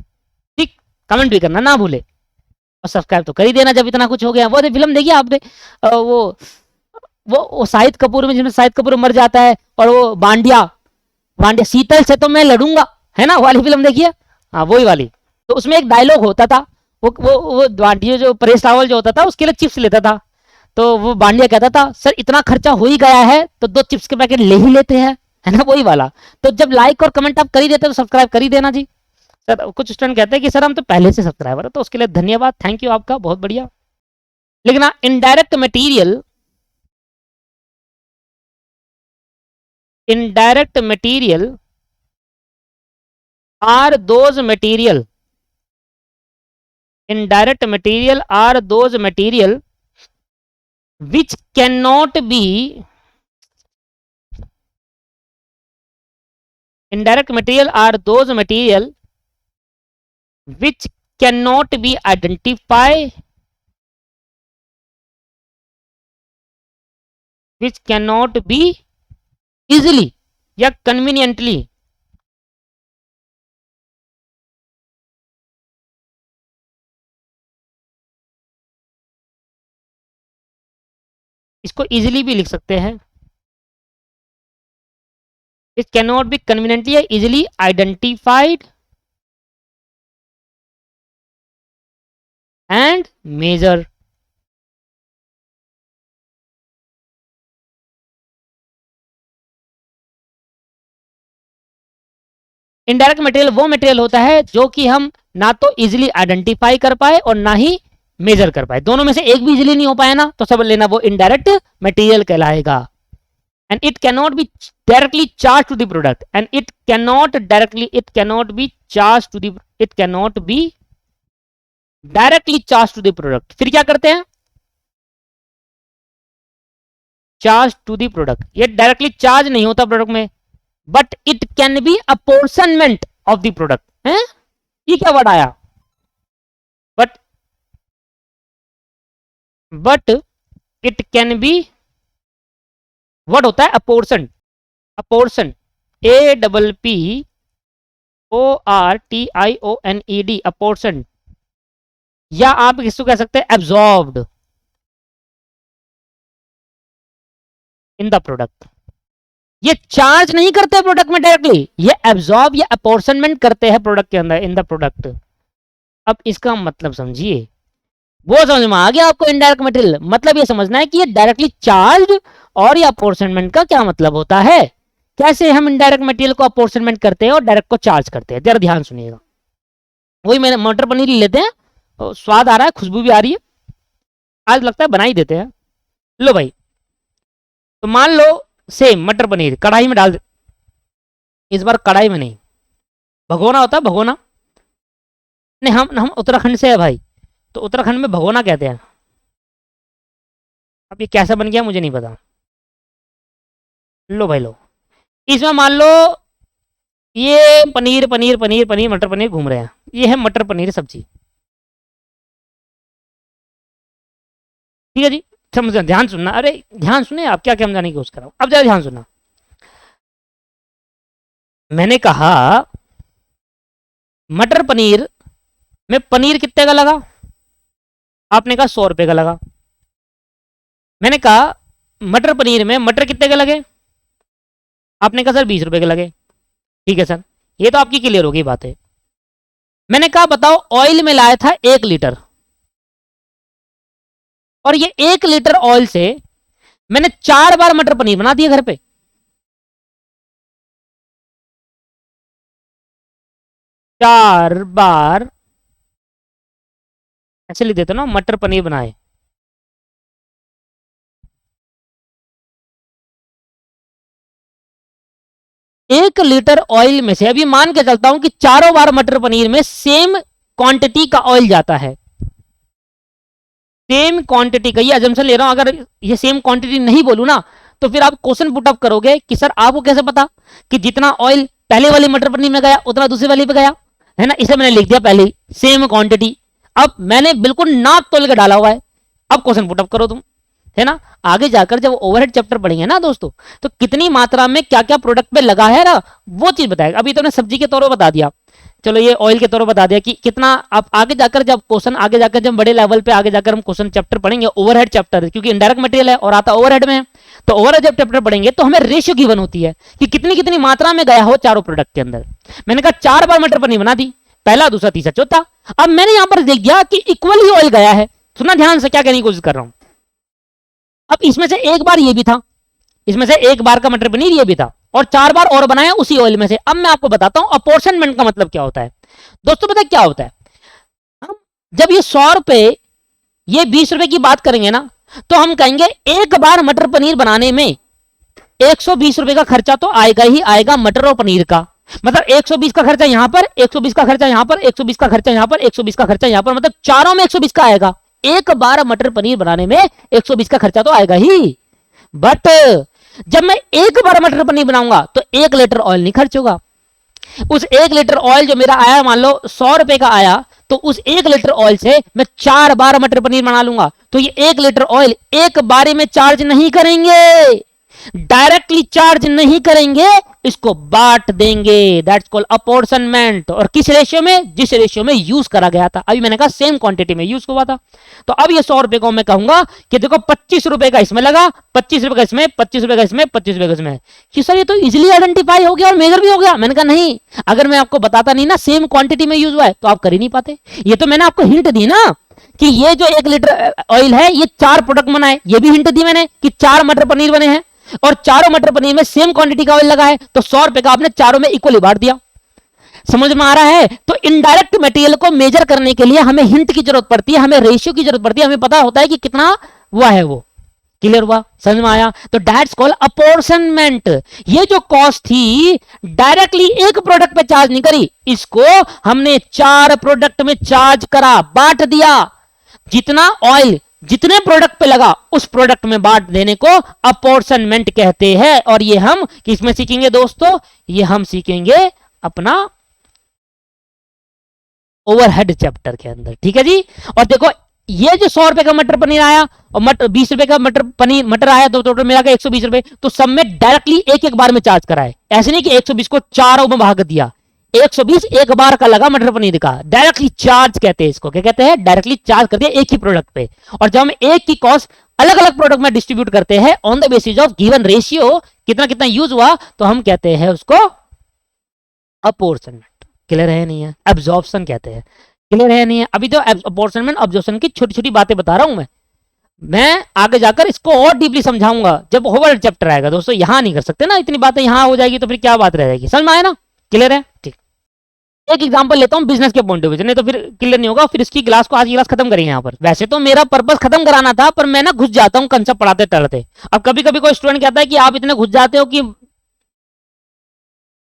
ठीक, कमेंट भी करना ना भूले, और सब्सक्राइब तो कर ही देना जब इतना कुछ हो गया। वो फिल्म देखी आपने, वो शाहिद कपूर में, जिसमें शाहिद कपूर मर जाता है और वो बांडिया बांडिया शीतल से तो मैं लड़ूंगा, है ना, वाली फिल्म देखिए। हाँ वही वाली। तो उसमें एक डायलॉग होता था, वो बांडिया जो परेश रावल जो होता था उसके लिए चिप्स लेता था, तो वो बांडिया कहता था सर इतना खर्चा हो ही गया है तो 2 चिप्स के पैकेट ले ही लेते हैं, है ना, वही वाला। तो जब लाइक और कमेंट आप कर ही देते तो सब्सक्राइब कर ही देना जी। सर कुछ स्टूडेंट कहते हैं कि सर हम तो पहले से सब्सक्राइबर है, तो उसके लिए धन्यवाद, थैंक यू आपका, बहुत बढ़िया। लेकिन हाँ, indirect material, indirect material are those material, indirect material are those material which cannot be, indirect material are those material which cannot be identified, which cannot be easily या conveniently इसको easily भी लिख सकते हैं, it can not be conveniently easily identified and measure. Indirect material वो material होता है जो कि हम ना तो इजीली आइडेंटिफाई कर पाए और ना ही मेजर कर पाए, दोनों में से एक भी इजीली नहीं हो पाया ना, तो सब लेना वो इनडायरेक्ट मटेरियल कहलाएगा। And it can not be directly charge to the product, and it can not be charge to the, it can not be directly charge to the product. फिर क्या करते हैं, चार्ज टू द प्रोडक्ट, ये directly charge नहीं होता product में, but it can be apportionment of the product है। ये क्या वर्ड आया, but it can be, word होता है अपोर्शन, अपोर्शन APPORTIONED, अपोर्शन, या आप इसको कह सकते हैं एब्जॉर्ब्ड इन द प्रोडक्ट। ये चार्ज नहीं करते प्रोडक्ट में डायरेक्टली, ये एब्जॉर्ब या अपोर्शनमेंट करते हैं प्रोडक्ट के अंदर, इन द प्रोडक्ट। अब इसका मतलब समझिए, वो समझ में आ गया आपको इनडायरेक्ट मटेरियल, मतलब ये समझना है कि ये डायरेक्टली चार्ज और ये अपोर्शनमेंट का क्या मतलब होता है, कैसे हम इनडायरेक्ट मटेरियल को अपोर्शनमेंट करते हैं और डायरेक्ट को चार्ज करते हैं। जरा ध्यान सुनिएगा, वही मैंने मटर पनीर लेते हैं, स्वाद आ रहा है, खुशबू भी आ रही है, आज लगता है बना ही देते हैं। लो भाई, तो मान लो सेम मटर पनीर कढ़ाई में डाल दे, इस बार कढ़ाई में नहीं, भगोना होता है, भगोना नहीं, हम उत्तराखंड से है भाई, तो उत्तराखंड में भगोना कहते हैं। अब ये कैसा बन गया मुझे नहीं पता। लो भाई लो, इसमें मान लो ये पनीर पनीर पनीर पनीर मटर पनीर घूम रहे हैं, ये है मटर पनीर सब्जी, ठीक है जी। समझ, ध्यान सुनना, अरे ध्यान सुने आप, क्या क्या समझाने की कोशिश कर रहा हूं, अब जरा ध्यान सुनना। मैंने कहा मटर पनीर में पनीर कितने का लगा, आपने कहा 100 रुपए का लगा। मैंने कहा मटर पनीर में मटर कितने के लगे, आपने कहा सर 20 रुपए के लगे। ठीक है सर, ये तो आपकी क्लियर हो गई बात है। मैंने कहा बताओ, ऑयल में लाया था 1 लीटर, और ये 1 लीटर ऑयल से मैंने 4 बार मटर पनीर बना दिया घर पे। चार बार ऐसे लिख देता ना, मटर पनीर बनाए। एक लीटर ऑयल में से, अभी मान के चलता हूं कि चारों बार मटर पनीर में सेम क्वांटिटी का ऑयल जाता है, सेम क्वांटिटी का, ये अजम्पशन ले रहा हूं। अगर ये सेम क्वांटिटी नहीं बोलूं ना, तो फिर आप क्वेश्चन पुट अप करोगे कि सर आपको कैसे पता कि जितना ऑयल पहले वाली मटर पनीर में गया उतना दूसरी वाली पे गया, है ना। इसे मैंने लिख दिया पहले ही सेम क्वांटिटी, अब मैंने बिल्कुल नाप तोल के डाला हुआ है। अब क्वेश्चन पुट अप करो तुम, है ना। आगे जाकर जब ओवरहेड चैप्टर पढ़ेंगे ना दोस्तों, तो कितनी मात्रा में क्या क्या प्रोडक्ट पे लगा है ना, वो चीज बताएगा। अभी तो मैंने सब्जी के तौर पर बता दिया, चलो ये ऑयल के तौर पर बता दिया कि कितना। आप आगे जाकर जब क्वेश्चन, आगे जाकर जब बड़े लेवल पे आगे जाकर हम क्वेश्चन चैप्टर पढ़ेंगे, ओवरहेड चैप्टर, क्योंकि इनडायरेक्ट मटेरियल है और आता ओवरहेड में है, तो ओवरहेड जब चैप्टर पढ़ेंगे तो हमें रेशियो गिवन होती है कि कितनी कितनी मात्रा में गया हो चारों प्रोडक्ट के अंदर। मैंने कहा 4 बार मटर पनीर बना दी, पहला दूसरा तीसरा चौथा। अब मैंने यहां पर देख दिया कि इक्वली ऑयल गया है। सुना ध्यान से क्या कहने की कोशिश कर रहा हूं। अब इसमें से एक बार ये भी था, इसमें से एक बार का मटर पनीर ये भी था, और 4 बार और बनाया उसी ऑयल में से। अब मैं आपको बताता हूं अपोर्शनमेंट का मतलब क्या होता है। दोस्तों पता क्या होता है, हम जब ये 100 रुपए ये 20 रुपए की बात करेंगे ना, तो हम कहेंगे एक बार मटर पनीर बनाने में 120 रुपए का खर्चा तो आएगा ही आएगा मटर और पनीर का। मतलब 120 का खर्चा यहां पर, 120 का खर्चा यहां पर, 120 का खर्चा यहां पर, 120 का खर्चा यहां पर, मतलब चारों में 120 का आएगा। एक बार मटर पनीर बनाने में 120 का खर्चा तो आएगा ही, बट जब मैं एक बार मटर पनीर बनाऊंगा तो 1 लीटर ऑयल नहीं खर्च होगा। उस 1 लीटर ऑयल जो मेरा आया, मान लो 100 रुपए का आया, तो उस 1 लीटर ऑयल से मैं 4 बार मटर पनीर बना लूंगा। तो ये 1 लीटर ऑयल एक बारे में चार्ज नहीं करेंगे, डायरेक्टली चार्ज नहीं करेंगे, इसको बांट देंगे, दैट्स कॉल्ड अपॉर्शनमेंट। और किस रेशियो में? जिस रेशियो में यूज करा गया था। अभी मैंने कहा सेम क्वांटिटी में यूज हुआ था। तो अब ये 100 रुपए को मैं कहूंगा कि देखो 25 रुपए का इसमें लगा, 25 रुपए का इसमें, 25 रुपए का इसमें, 25 रुपए का इसमें। कि सर ये तो इजीली आइडेंटिफाई हो गया और मेजर भी हो गया। मैंने कहा नहीं, अगर मैं आपको बताता नहीं ना सेम क्वांटिटी में यूज हुआ है तो आप कर ही नहीं पाते। ये तो मैंने आपको हिंट दी ना कि ये जो 1 लीटर ऑयल है ये 4 प्रोडक्ट बनाए, ये भी हिंट दी मैंने कि 4 मटर पनीर बने हैं और चारों मटर पनीर में सेम क्वांटिटी का ऑयल लगा है, तो 100 रुपए का आपने चारों में इक्वली बांट दिया। समझ में आ रहा है? तो इनडायरेक्ट मटेरियल को मेजर करने के लिए हमें हिंट की जरूरत पड़ती है, हमें रेशियो की जरूरत पड़ती है, हमें पता होता है कि कितना हुआ है वो। क्लियर हुआ? समझ में आया? तो दैट्स कॉल्ड अपॉर्शनमेंट। ये जो कॉस्ट थी डायरेक्टली एक प्रोडक्ट पे चार्ज नहीं करी, इसको हमने 4 प्रोडक्ट में चार्ज करा, बांट दिया। जितना ऑयल जितने प्रोडक्ट पे लगा उस प्रोडक्ट में बांट देने को अपॉर्शनमेंट कहते हैं। और ये हम किसमें सीखेंगे दोस्तों? ये हम सीखेंगे अपना ओवरहेड चैप्टर के अंदर। ठीक है जी। और देखो ये जो 100 रुपए का मटर पनीर आया और 20 रुपए का मटर आया, तो टोटल मिला के 120 रुपए, तो सब में डायरेक्टली एक एक बार में चार्ज कराए। ऐसे नहीं कि 120 को चारों में भाग दिया, 120 एक बार का लगा मटर पनीर का, डायरेक्टली चार्ज कहते हैं इसको। क्या कहते हैं? डायरेक्टली चार्ज कर दिया एक ही प्रोडक्ट पे। और जब हम एक की कॉस्ट अलग अलग प्रोडक्ट में डिस्ट्रीब्यूट करते हैं on the basis of given ratio, कितना कितना यूज हुआ, तो हम कहते हैं उसको अपॉर्शनमेंट। क्लियर है नहीं है? एब्जॉर्प्शन कहते हैं। क्लियर है नहीं है? अभी तो अपॉर्शनमेंट ऑब्जॉर्प्शन की छोटी छोटी बातें बता रहा हूं मैं आगे जाकर इसको और डीपली समझाऊंगा जब ओवरहेड चैप्टर आएगा। दोस्तों यहां नहीं कर सकते ना, इतनी बातें यहां हो जाएगी तो फिर क्या बात रह जाएगी। समझ में आया ना? क्लियर है? ठीक। एक एग्जांपल लेता हूं बिजनेस के पॉइंट ऑफ व्यू से, नहीं तो फिर क्लियर नहीं होगा। फिर इसकी क्लास को आज की क्लास खत्म करेंगे यहाँ पर। वैसे तो मेरा पर्पस खत्म कराना था, पर मैं ना घुस जाता हूँ कंसेप्ट पढ़ाते टलते। अब कभी कभी कोई स्टूडेंट कहता है कि आप इतने घुस जाते हो कि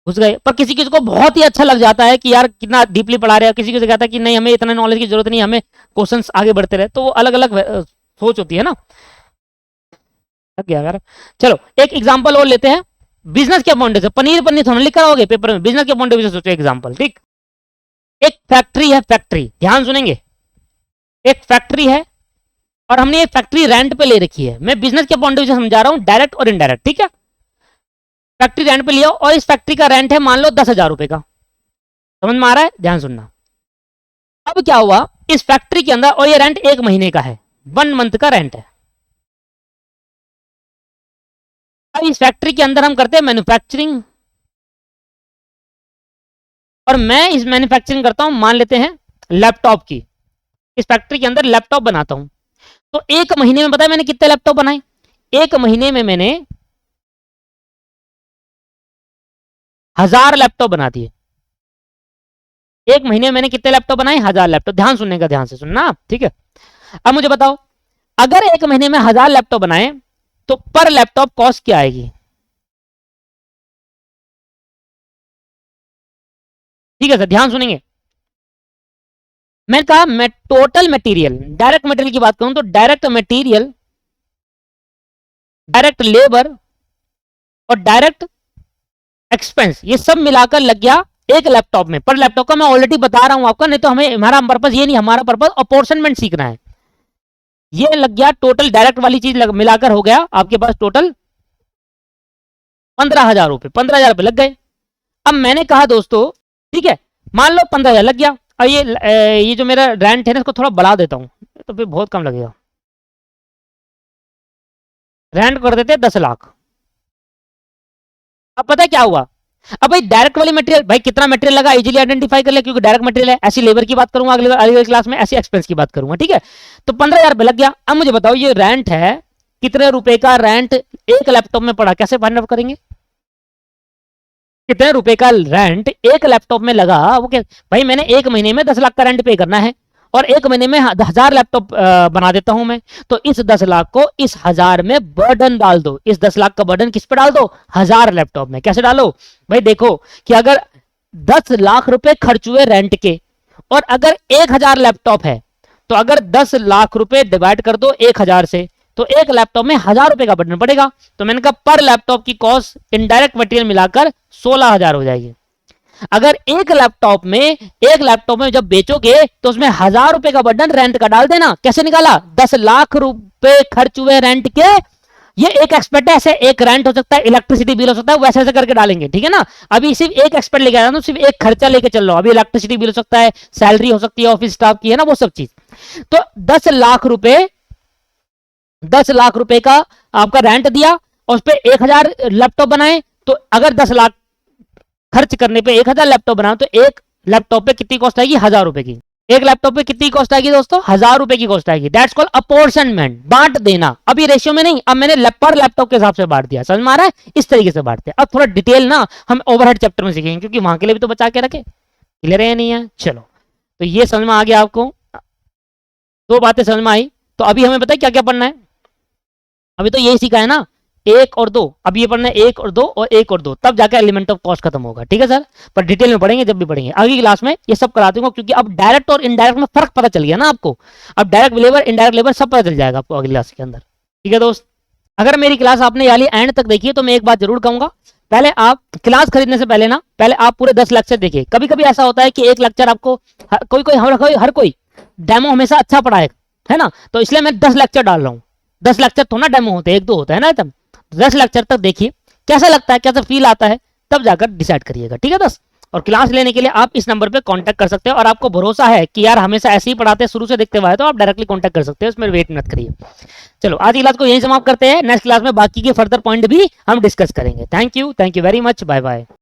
घुस गए, पर किसी किसी को बहुत ही अच्छा लग जाता है कि यार कितना डीपली पढ़ा रहे हैं। किसी किसी कहता है कि नहीं हमें इतना नॉलेज की जरूरत नहीं, हमें क्वेश्चंस आगे बढ़ते रहे। तो वो अलग अलग सोच होती है ना। यार चलो एक एग्जांपल और लेते हैं बिजनेस के पॉइंट से। पनीर पनीर हमने लिखा होगा पेपर में, बिजनेस के पॉइंट से सोचो एग्जांपल। ठीक, एक फैक्ट्री है, फैक्ट्री ध्यान सुनेंगे। एक फैक्ट्री है और हमने ये फैक्ट्री रेंट पे ले रखी है। मैं बिजनेस के पॉइंट से समझा रहा हूं, डायरेक्ट और इनडायरेक्ट। ठीक है, फैक्ट्री रेंट पे लिया और इस फैक्ट्री का रेंट है मान लो 10,000 रुपए का। समझ में आ रहा है? ध्यान सुनना। अब क्या हुआ इस फैक्ट्री के अंदर, और ये रेंट 1 महीने का है, 1 मंथ का रेंट है। अब इस फैक्ट्री के अंदर हम करते हैं मैन्युफैक्चरिंग, और मैं इस मैन्युफैक्चरिंग करता हूं, मान लेते हैं लैपटॉप की। इस फैक्ट्री के अंदर लैपटॉप बनाता हूं। तो 1 महीने में बताया मैंने कितने लैपटॉप बनाए? 1 महीने में मैंने 1000 लैपटॉप बना दिए। 1 महीने में मैंने कितने लैपटॉप बनाए? 1000 लैपटॉप। ध्यान सुनने का, ध्यान से सुनना। ठीक है, अब मुझे बताओ अगर 1 महीने में 1000 लैपटॉप बनाए तो पर लैपटॉप कॉस्ट क्या आएगी? ठीक है सर, ध्यान सुनेंगे। मैंने कहा मैं टोटल मटेरियल, डायरेक्ट मटेरियल की बात करूं तो डायरेक्ट मटेरियल, डायरेक्ट लेबर और डायरेक्ट एक्सपेंस, ये सब मिलाकर लग गया एक लैपटॉप में। पर लैपटॉप का मैं ऑलरेडी बता रहा हूं आपका, नहीं तो हमें हमारा पर्पस ये नहीं, हमारा पर्पस अपॉर्शनमेंट सीखना है। ये लग गया टोटल डायरेक्ट वाली चीज मिलाकर हो गया आपके पास टोटल 15,000 रुपए। 15,000 रुपए लग गए। अब मैंने कहा दोस्तों ठीक है, मान लो 15,000 लग गया। और ये जो मेरा रेंट है ना इसको थोड़ा बढ़ा देता हूं तो फिर बहुत कम लगेगा। रेंट कर देते 10 लाख। अब पता है क्या हुआ? अब भाई डायरेक्ट वाली मटेरियल, भाई कितना मटेरियल लगा इजीली आइडेंटिफाई कर ले, क्योंकि डायरेक्ट मटेरियल है। ऐसी लेबर की बात करूंगा अगली क्लास में, ऐसी एक्सपेंस की बात करूंगा। ठीक है, तो 15,000 रुपए लग गया। अब मुझे बताओ ये रेंट है, कितने रुपए का रेंट एक लैपटॉप में पड़ा? कैसे फाइंड आउट करेंगे? कितने रुपए का रेंट एक लैपटॉप में लगा? वो क्या भाई, मैंने 1 महीने में 10 लाख का रेंट पे करना है और 1 महीने में 1000 लैपटॉप बना देता हूं मैं। तो इस 10 लाख को इस 1000 में बर्डन डाल दो। इस 10 लाख का बर्डन किस पे डाल दो? 1000 लैपटॉप में। कैसे डालो भाई? देखो कि अगर 10 लाख रुपए खर्च हुए रेंट के और अगर 1000 लैपटॉप है, तो अगर 10 लाख रुपए डिवाइड कर दो 1000 से, तो एक लैपटॉप में 1000 रुपए का बर्डन पड़ेगा। तो मैंने कहा पर लैपटॉप की कॉस्ट इनडायरेक्ट मटेरियल मिलाकर 16,000 हो जाएगी। अगर एक लैपटॉप में जब बेचोगे तो उसमें 1000 रुपए का बर्डन रेंट का डाल देना। कैसे निकाला? 10 लाख रुपए खर्च हुए रेंट के, ये एक एक्सपेक्ट है, ऐसे एक रेंट हो सकता है, इलेक्ट्रिसिटी बिल हो सकता है, वैसे ऐसे करके डालेंगे, ठीक है ना। अभी सिर्फ एक एक्सपेक्ट लेके आया ना, सिर्फ एक खर्चा लेके चल रहा हूं। अभी इलेक्ट्रिसिटी बिल हो सकता है, सैलरी हो सकती है ऑफिस स्टाफ की, है ना, वो सब चीज। तो 10 लाख रुपए का आपका रेंट दिया और उस पर 1,000 लैपटॉप बनाए। तो अगर 10 लाख खर्च करने पे 1,000 लैपटॉप बनाओ तो एक लैपटॉप पे कितनी कॉस्ट आएगी? 1,000 रुपए की। एक लैपटॉप पे कितनी कॉस्ट आएगी दोस्तों? 1,000 रुपए की कॉस्ट आएगी। दैट्स कॉल्ड अपॉर्शनमेंट, बांट देना। अभी रेशियो में नहीं, अब मैंने पर लैपटॉप के हिसाब से बांट दिया। समझ में आ रहा है? इस तरीके से बांटते हैं। अब थोड़ा डिटेल ना हम ओवरहेड चैप्टर में सीखेंगे, क्योंकि वहां के लिए भी तो बचा के रखे। क्लियर है या नहीं है? चलो, तो ये समझ में आ गया आपको, दो बातें समझ में आई। तो अभी हमें पता है क्या क्या पढ़ना है। अभी तो यही सीखा है ना, 1 और 2। अब ये पढ़ना है 1 और 2 और 1 और 2, तब जाकर एलिमेंट ऑफ कॉस्ट खत्म होगा। ठीक है सर, पर डिटेल में पढ़ेंगे जब भी पढ़ेंगे। अगली क्लास में ये सब करा दूंगा, क्योंकि अब डायरेक्ट और इनडायरेक्ट में फर्क पता चल गया ना आपको। अब डायरेक्ट लेबर, इनडायरेक्ट लेबर सब पता चल जाएगा आपको अगली क्लास के अंदर। ठीक है दोस्त, अगर मेरी क्लास आपने याली एंड तक देखी है तो मैं एक बात जरूर कहूंगा, पहले आप क्लास खरीदने से पहले ना, पहले आप पूरे 10 लेक्चर देखिए। कभी कभी ऐसा होता है कि एक लेक्चर आपको हर कोई डेमो हमेशा अच्छा पढ़ाएगा, है ना, तो इसलिए मैं 10 लेक्चर डाल रहा हूँ। 10 लेक्चर तो ना डेमो होते हैं, 1-2 होता है ना एकदम। 10 लेक्चर तक देखिए, कैसा लगता है, कैसा फील आता है, तब जाकर डिसाइड करिएगा। ठीक है दोस्त, और क्लास लेने के लिए आप इस नंबर पे कांटेक्ट कर सकते हो। और आपको भरोसा है कि यार हमेशा ऐसे ही पढ़ाते हैं, शुरू से देखते हुए आए, तो आप डायरेक्टली कांटेक्ट कर सकते हो, इसमें वेट मत करिए। चलो, आज की क्लास को यहीं समाप्त करते हैं। नेक्स्ट क्लास में बाकी के फर्दर पॉइंट भी हम डिस्कस करेंगे। Thank you very much, bye bye.